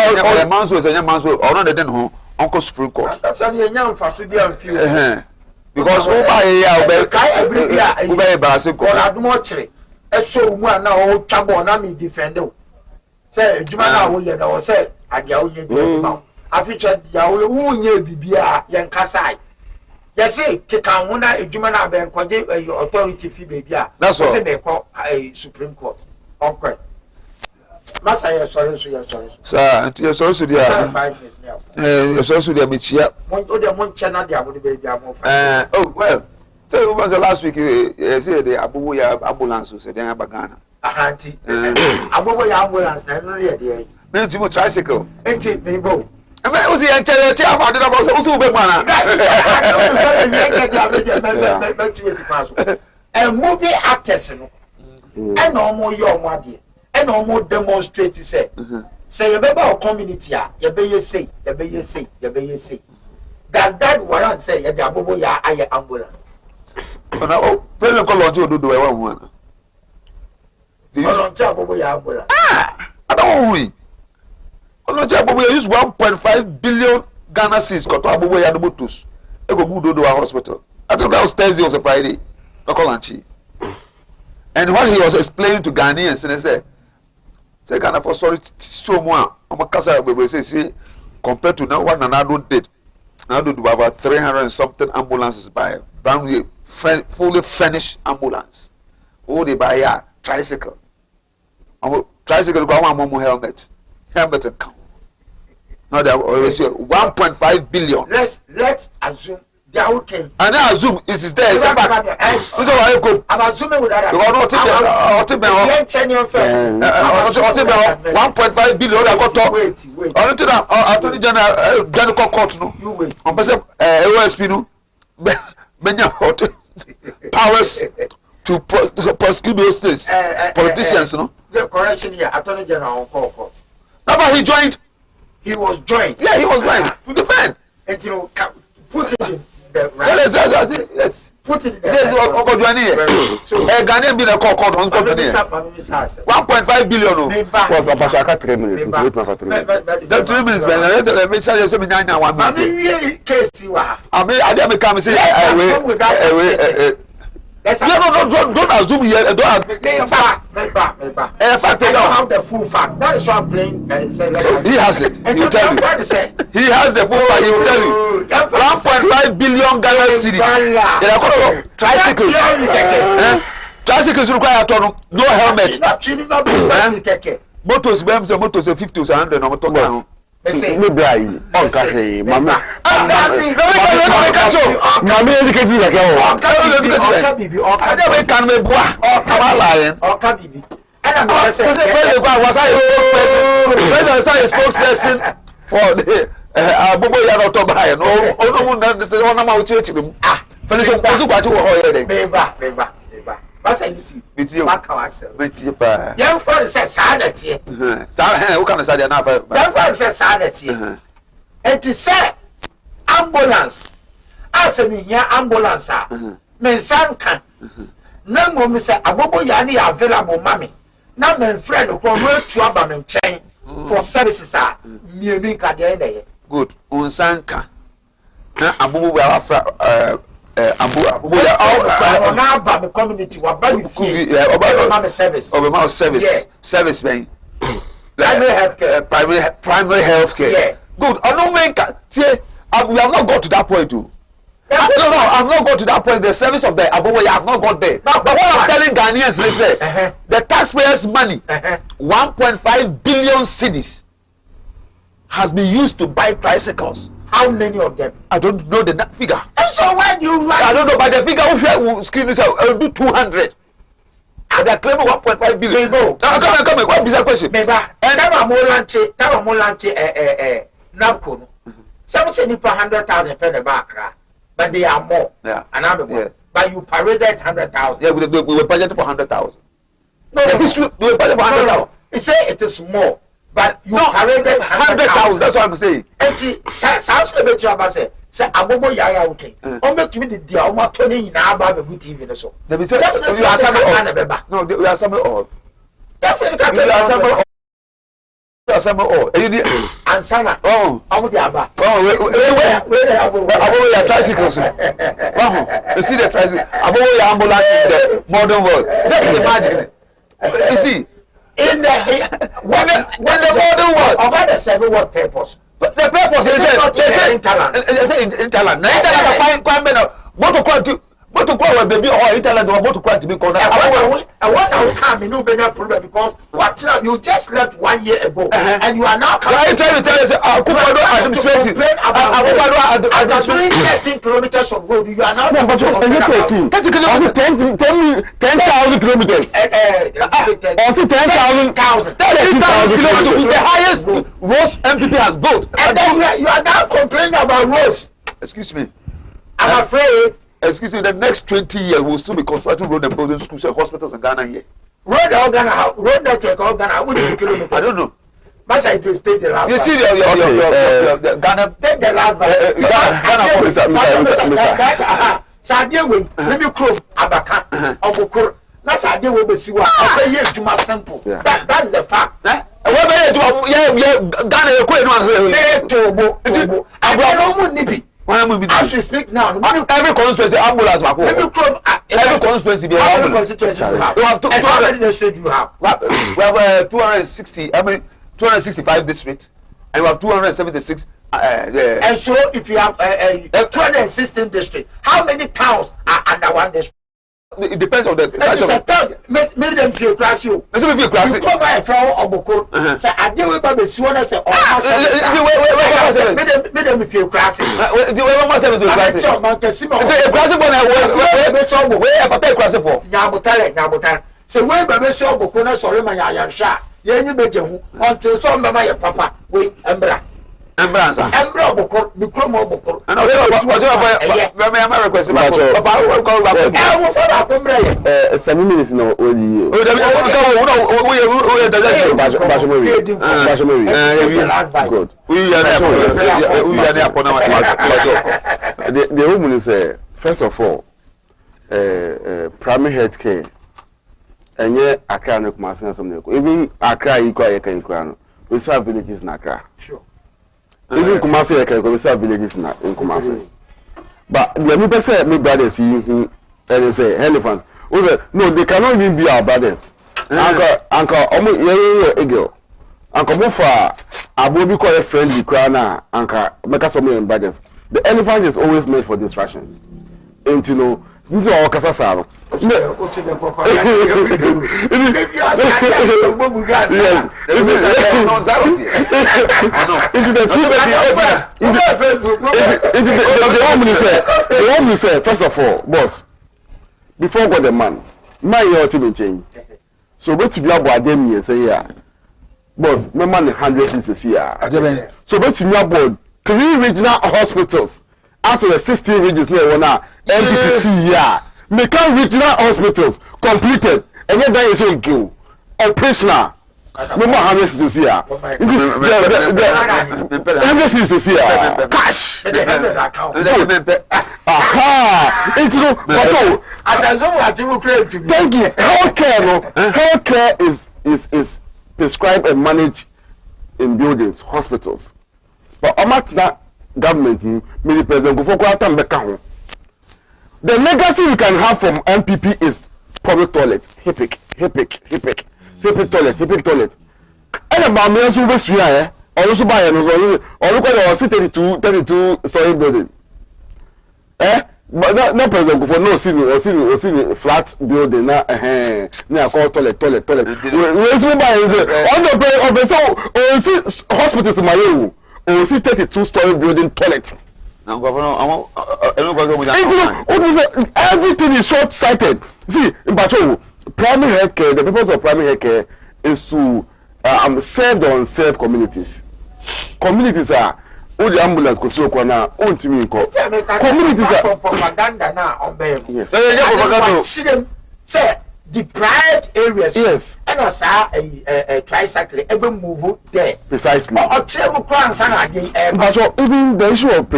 Mansu is a Mansu. Or not then who Uncle Supreme Court. That's only a young Fasudia and few. Because over here, every year, over Basic, all at Motre. A so one now, Chabo Nami defender. Say, Jumana, who you know, say, at Yawu. I featured Yawu, who knew Bibia, Yan Kasai. Yes, can one Jumana Ben Quade your authority fee baby. That's what they call a Supreme Court. Uncle. Massa, sorry, sir, you're sorry to the 5 minutes now. You're sorry to the Michia. One channel, the Abu baby. Oh, well, tell you was the last week, you said the Abuya ambulance was a damn bagana. A hanty, Abuya ambulance, never ready. Then Timo tricycle. Ain't it, me both. I was here and tell you, I did about so big man. And movie actors, and no more your money, and no more demonstrate say you remember community, you be say, that warrant say, you double ya ambulance. But now, President Colonel do one. You don't tell ambulance. I don't worry. We use 1.5 billion Ghana cedis to Abubuya the Butus. They go good to our hospital. I think that was Thursday or Friday. And what he was explaining to Ghanaians, and he said, Ghana for sorry so much. We say compared to now what Nanado did. Now do about 300 and something ambulances by brand fully furnished ambulance. Oh, they buy a tricycle. Tricycle go one more helmet and count. No, they always 1.5 billion. Let's assume they are okay. And I assume it is there. I'm assuming with that. 1.5 billion. I got to Attorney General Court. You wait. On person OSP no. Powers to prosecute those states. Politicians, no. The correction here, Attorney General Court. No, but he joined. He was joined. Yeah, he was joined to defend. And you put it in the right. Yes. Put it in the right. So, Ghanaian be the court on company. 1.5 billion. Was a Pashaka 3 minutes. The 3 minutes, man. Let's say you're 9 minute. Case you are. I mean, I didn't come and say, don't assume here. Don't have fact. I don't have the full fact. fact. That is why I'm playing. He has it. He will tell you. He has the full fact. He will tell you. 1.5 billion Ghana cedis. They are called tricycles. Tricycles require no helmet. Motos, motos 50 or 100. No motor. Maybe I. Okay, Mama. Mama educated like a spokesperson for the Bobo Yanoto Bayan. Oh, no, say one of church. Felicia, What's I see? With you, with you, young friend says sanity. Who can say enough? Young friend says sanity. It is said ambulance. As a mere ambulance, men son can. No more say Abobo Yani available, mammy. Now, my friend who come to Abam chain for services are near at the end. Good, Unsanka. Abu will now community about service service man primary healthcare. Yeah. Good. I don't make we have not got to that point too. No, I've not got to that point. The service of the Aboboya, I've not got there. But what I'm telling Ghanaians is the taxpayers' money, 1.5 billion cedis, has been used to buy tricycles. How many of them? I don't know the figure. And so why do you I don't know, but the figure will screen is do 200. And they're claiming 1.5 billion. No. Come on. What is that question? Maybe. And Tamamolanche, Napko. Some say nipa 100,000 per the back, but they are more. Yeah. And I'm more. But you paraded 100,000. Yeah, we were budgeted for 100,000. No, the history we were budgeted for 100,000. He say it is more. But you paraded 100,000. That's what I'm saying. And sounds a bit about say Abobo Yaya okay. Make me the deal. I'm turning in our Bible good TV. So definitely you are somewhere. No, we are somewhere all. Definitely we are somewhere all. We are somewhere all. And Sana. Oh, I'm the Abba. Oh, where are tricycles? You see the tricycle? Abobo ambulance in the modern world. Just imagine. You see. In the when the modern world about the 7 what purpose? But the purpose they say interland. Now interland find quite better. Motor baby or interland or motor to be called. I want to come in no better problem because what you just left 1 year ago and you are now coming. I trying to tell you administration. I'm doing 13 kilometers of road. You are now but 13. 10,000 kilometers. Also 10,000 kilometers is the highest roads MPP has built. And then you are now complaining about roads. Excuse me. I'm afraid. Excuse me, the next 20 years we'll still be constructing road and building schools and hospitals in Ghana here. Road network Ghana, what is the kilometer? I don't know. But I do state the last. You see your Ghana. Take the last. Ghana. Sadia way, let me crow Abaka, Obokor. That's a deal with the Siwa. I pay to my simple. That is the fact. What Ghana, as you speak now, every constituency ambulance every constituency be you have 200 districts you have. We have 260, 265 districts, and we have 276. And so, if you have 216 districts, how many towns are under one district? It depends on the size of the town. Make them feel classy. Let's feel classy. You come by a fellow Oboko. Say, I deal with Baby Swana. Say, make them feel classy. The way my service is classy. The classy one, where I pay classy for. Nyabutale. So, where Baby Oboko, no, sorry, my Yansha. You bet you until some my papa. Wait, Embra. Embra, Oboko, Mikromo Oboko. And I request about 7 minutes no only. Good. The woman is first of all primary health care and yet Accra no Kumasi even Accra equal we serve villages in Accra. Sure. Even Kumasi we serve villages in Kumasi. But the people say my brothers who and they say elephants. No, they cannot even be our brothers. Uncle, almost yeah, girl. Anka mofa abobi call a friendly crana anka make some in budgets. The elephant is always made for distractions. Ain't you know, nti o kasa sa no. First of all, boss, before God the man your team change. So what to be about them here say yeah. Boss, my man 100 year. So what to be about 3 regional hospitals out of the 16 regions near one MPPC yeah. Make regional hospitals completed and then that is so go operational. No more 100 year. 100 year. Cash. Aha. Into thank you. Healthcare is prescribed and managed in buildings, hospitals. But among that government, many president go for quarter and the legacy we can have from MPP is public toilet, HIPIC toilet. And about me also be swear, also buy and or look at our 32 story building. But no president go for no see flat building na call toilet. We buy on the so hospitals in my or see 32 story building toilet. Now, Governor, everything is short-sighted. See, in Bacho, primary healthcare, the purpose of primary healthcare is to serve the unserved communities. Communities are all the ambulance go through corner, own to me. Communities are propaganda now on bail. Yes. Say deprived areas. Yes. And also a tricycle every move there. Precisely. Or even the issue of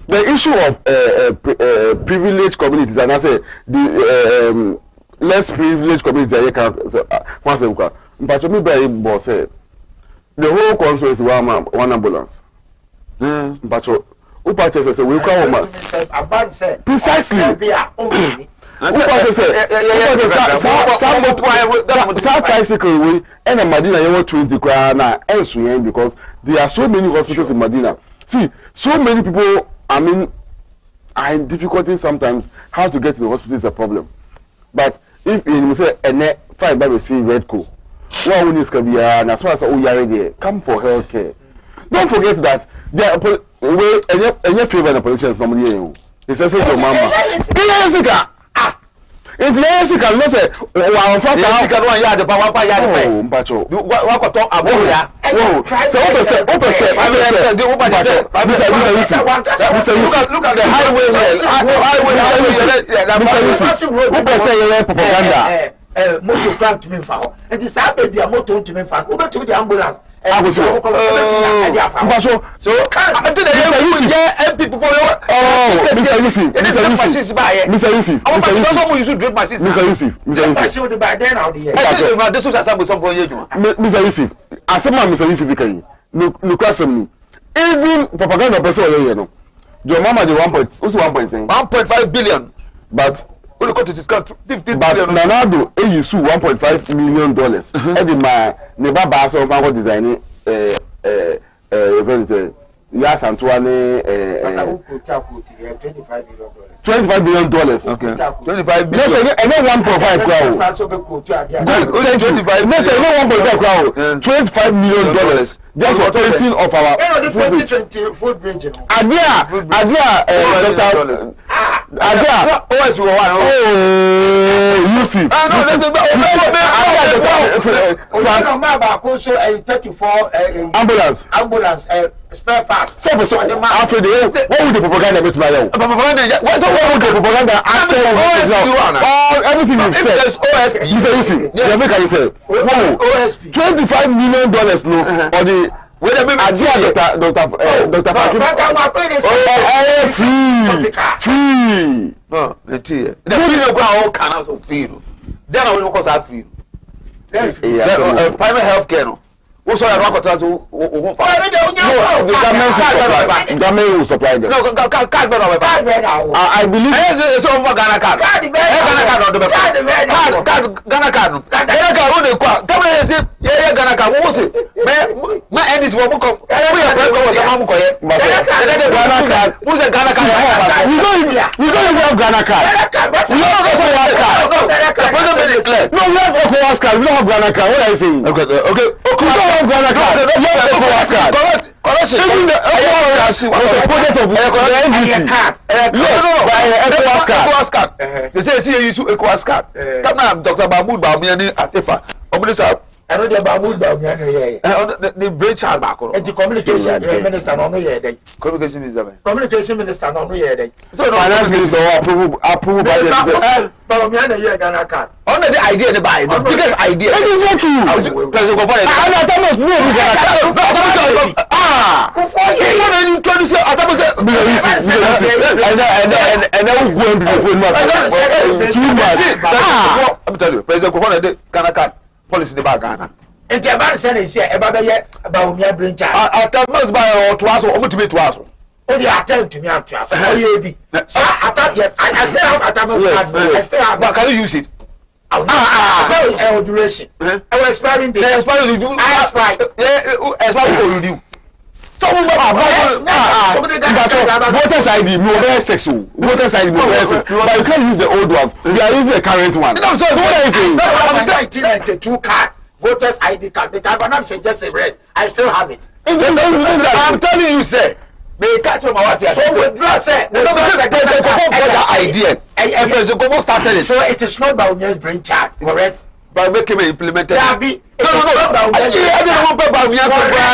the issue of privileged communities, and I say the less privileged communities I can once but me by boss the whole constituency one ambulance. But who purchases we come precisely. Some tricycle way and Medina you want 20 krana and because there are so many hospitals in Medina. See, so many people are in difficulty sometimes how to get to the hospital is a problem. But if you say fine by see red co, what we need be as far as there, come for healthcare. Don't forget that there are any favor the politicians normally. It's a your mama. Intelligence can not say one fast can one yard about 1 yard. Oh, Bacho. What talk about ya? So open look at the highway propaganda. Motor grant to me for and this baby a motor to me for over to the ambulance. I was so people for Mr. Yusuf. As a man, Mr. Yusuf, look at me. Even propaganda person, you know, your mama the 1.5 billion, but when you got to discount 50 billion. Nanado, you sue $1.5 million. Every man never buys some of designing event. Yes, Antoine. $25 billion. Okay. $25 billion. Let's say 1.5 crowd. Let's say 1.5 crowd. $25 million. Just for painting of our food bridge. Adia, OS we Yusuf. Ambulance. Spare fast. So after the what would the propaganda make my own? What would the propaganda answer? Everything you said. Mr. Yusuf, you say, OSP. $25 million no or the Dr. Free. No, it's here. The go can also feel. Then I will cause I feel. Private healthcare no. What's all the rocket? The government will supply them. No, card I believe it's over Ghana card. Ghana card. Come and say, yeah, Ghana card. What was it? My end is what we call. We are Ghana card. Who's a Ghana card? we don't even have Ghana card. We don't have ECOWAS card. No, we have ECOWAS card. We don't have Ghana card. What are you saying? Okay. We don't have Ghana card. We have ECOWAS card. Correction. Even the ECOWAS was a project of the NDC. ECOWAS card. They say you use ECOWAS card. Come on, Dr. Mahmoud Bawumia Atefa. Omunisa. I know the Mahmoud Bawumia. The brain child back. And the communication minister no here. Communication minister. Communication minister no here. So finance minister approve by the Bawumia here Ghana card. Under the idea the buy the biggest idea. It is not true. President Kofo. Thomas no Ghana card. Kofo You want to introduce Thomas and then we go and be phone too much. I'm telling you, President Kofo the Ghana card policy the back Ghana. And the man said is here about Bawumia bring charge. Thomas buy or to us or to us. Oh, they attend to me at 12. So I still have Thomas card. I still have. But can you use it? Duration. I was expiring the expiring for you. Voters ID, no very sexual. Voters ID, no very sexual. But you can't use the old ones. You are using the current one. No, so what are you saying? I have 1992 card, voters ID card. The card, I'm saying just a red. I still have it. I'm telling you, sir. May catch on my watch. So withdraw, sir. President Kofo idea. And President Kofo started it. So it is not Bawumia's brain child, correct? By making it implemented. No. I didn't want Bawumia's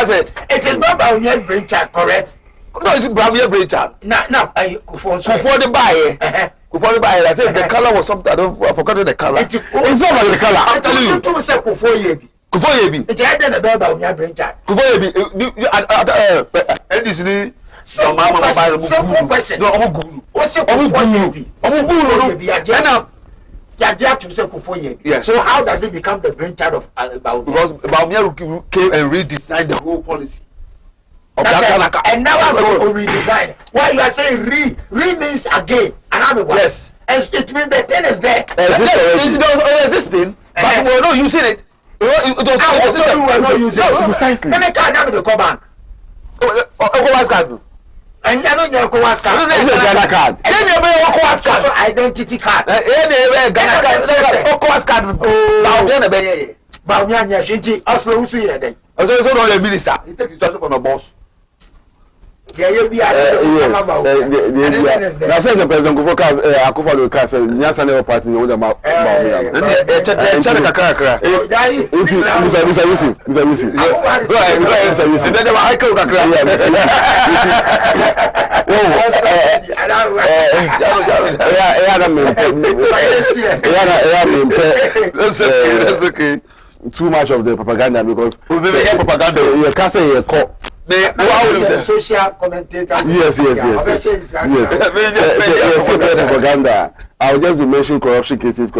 brain. It is not Bawumia's brain child, correct? No, it's Bawumia's brain child. No, Before the buy, I said the color was something. I forgot the color. It's not about the color. I'm telling you. Kofo Yebi. It's had done a Bawumia brain child. Kofo Yebi. Simple question. No, what's your Kofo Yebi? Yes. So how does it become the brainchild of Bawumia? Because Bawumia came and redesigned the whole policy. And now I'm going to redesign. Why you are saying re means again. Another one. Yes. And it means the thing is there. It was existing, but we were not using it. We were not using it. Precisely. Let me can't have the call bank. ECOWAS card. And you know your ECOWAS card. Ghana card. Then you have ECOWAS card. So identity card. ECOWAS card. Bawumia nyashinti aslo wusu ye den. So the minister. He takes instruction from the boss. Yeah, you be at That's the President Kofo Akufo card say nyasa na party no dem about Bawumia. Check kakra. That's okay. Too much of the propaganda because propaganda you can't say you call the social commentator. Yes. Propaganda. I'll just be mentioning corruption cases.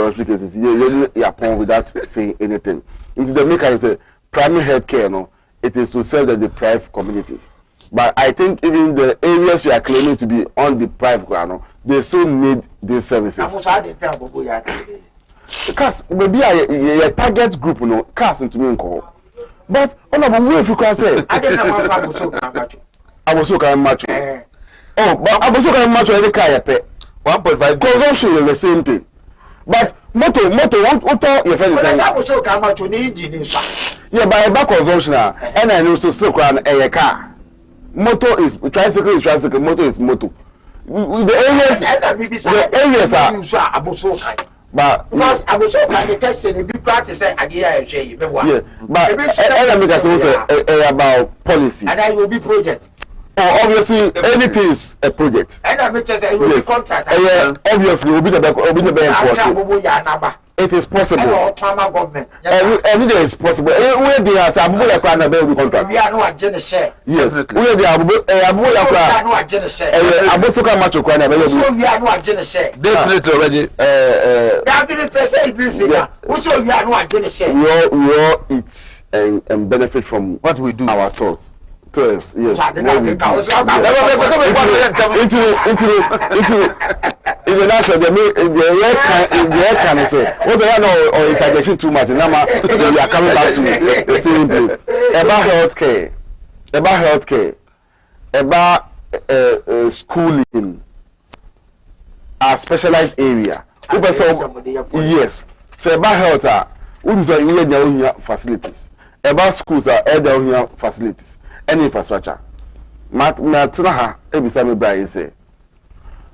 You're upon without saying anything. Into the maker say primary health care, no, it is to serve the deprived communities. But I think even the areas you are claiming to be undeprived, no, they still need these services. Cars, maybe a target group, no, cars into me call. But on a way if you can say, I was so kind of much. Oh, but I was so kind of much any car pay 1.5 consumption is the same thing. But motor, what your friend is saying? I was so kind of much on engine. Yeah, by back consumption, and I know to still run a car. Motor is tricycle, motor is motor. The areas are but because I was so kind of testing the big practice idea I say but about policy and I will be project. Obviously anything is a project. And I make say it will be contract. Obviously will be the back it is possible. Government. Every day is possible. Where they are, Abu Yakra na be contract. We are no agenda share. Yes. Where they are, Abu Yakra. No agenda share. Abu Soka Macho Kwa na be. So we are no agenda share. Definitely already. That be the person Idris here. We are no agenda share. We all eat and benefit from what we do. Our thoughts. Yes. Into international, they can say, what's the no or exaggeration too much? Now we are coming back to the same place. About healthcare, about schooling, a specialized area. Yes. So about health, we need facilities. About schools are other facilities. Any infrastructure. Matnaha, every me Brian say.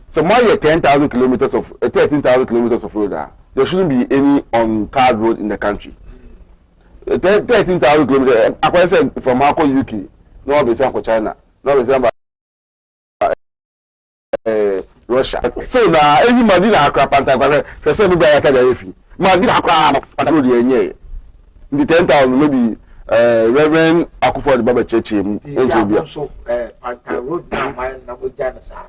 So more 10,000 kilometers of 13,000 kilometers of road. There shouldn't be any on-card road in the country. 13,000 kilometers. I said from Hako UK, no be from China, no be from Russia. So now anybody that crap and time, person be buy tell you if. Madina crap and road yenye. The 10,000 maybe Reverend Akufo the Baba Church so Panta road na my na go jana sa.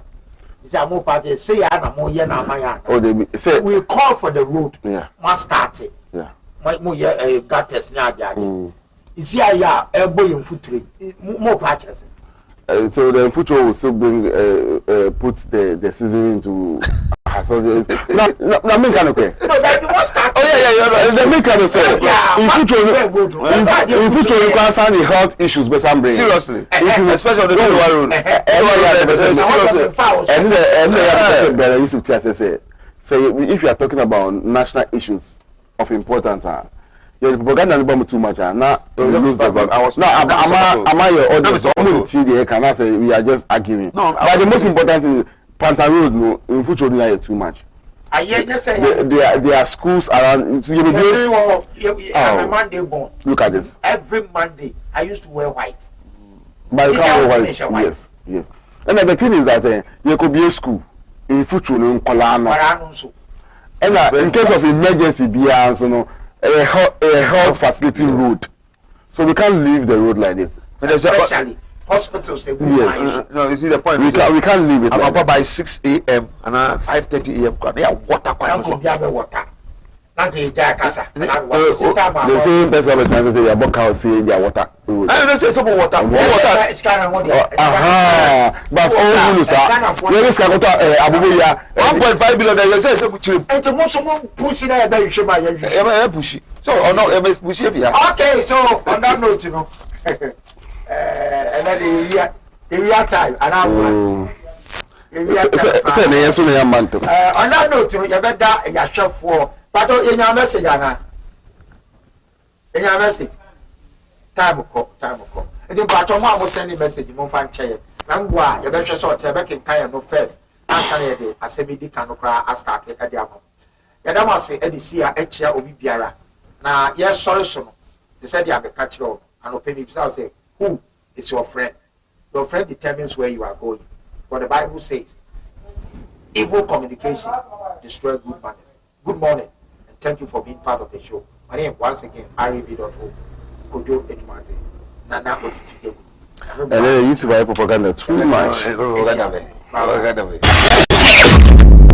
Is a more party say na mo ye na my. Oh they say we call for the road. Yeah. Must start it. Yeah. My mo ye gutters na jadi. Is here ya elbow in footry. More patches. So the future will still bring put the seasoning to soldiers. No, me kind of care. No, that you must start. Oh yeah. The me kind of say. In future requires any health issues, but some bring. Seriously, especially on the road. Say if you are talking about national issues of importance. Yeah, the propaganda is too much. Now, lose the I was now. Am I your audience? Can I say we are just arguing? No, but the most important thing, Panta Road, no, in future, they are too much. There are schools around. Every Monday born. Look at this. Every Monday, I used to wear white. But you can't wear white. Yes. And the thing is that there could be a school in future in Kolano. And in case of emergency, a health facility road, so we can't leave the road like this. Especially hospitals. Yes. No, you see the point. We can't leave it. I'm up by 6 a.m. and 5:30 a.m. They have water. Water. The same person with me say your book house say their water. I don't say some water. It's kind of but all you sir. Where is Kakota Abubuya? 1.5 billion. They say some cheap. And to most someone pushing there very sure by you. Pushy. So or no, pushy if you. Okay, so on that note, you know, and then the real time, and I'm. Say na yeso na yamanto. On that note, you better your chef for. But in your message, Anna. In your message, time call. And then, but on one was sending message, you won't find chair. Langua, your best short, back in Kaya no first. Answer the as a midi canocra, I started at the album. Yadama say, Eddie Sia, Echa, Obi Biara. Now, yes, sorry, son. They said you have a catch road, and open himself say, who is your friend? Your friend determines where you are going. What the Bible says, evil communication destroys good manners. Good morning. Thank you for being part of the show. My name once again, RAB.O. Kojo Edumate. Nana Otiti. And then you use propaganda too much. Propaganda.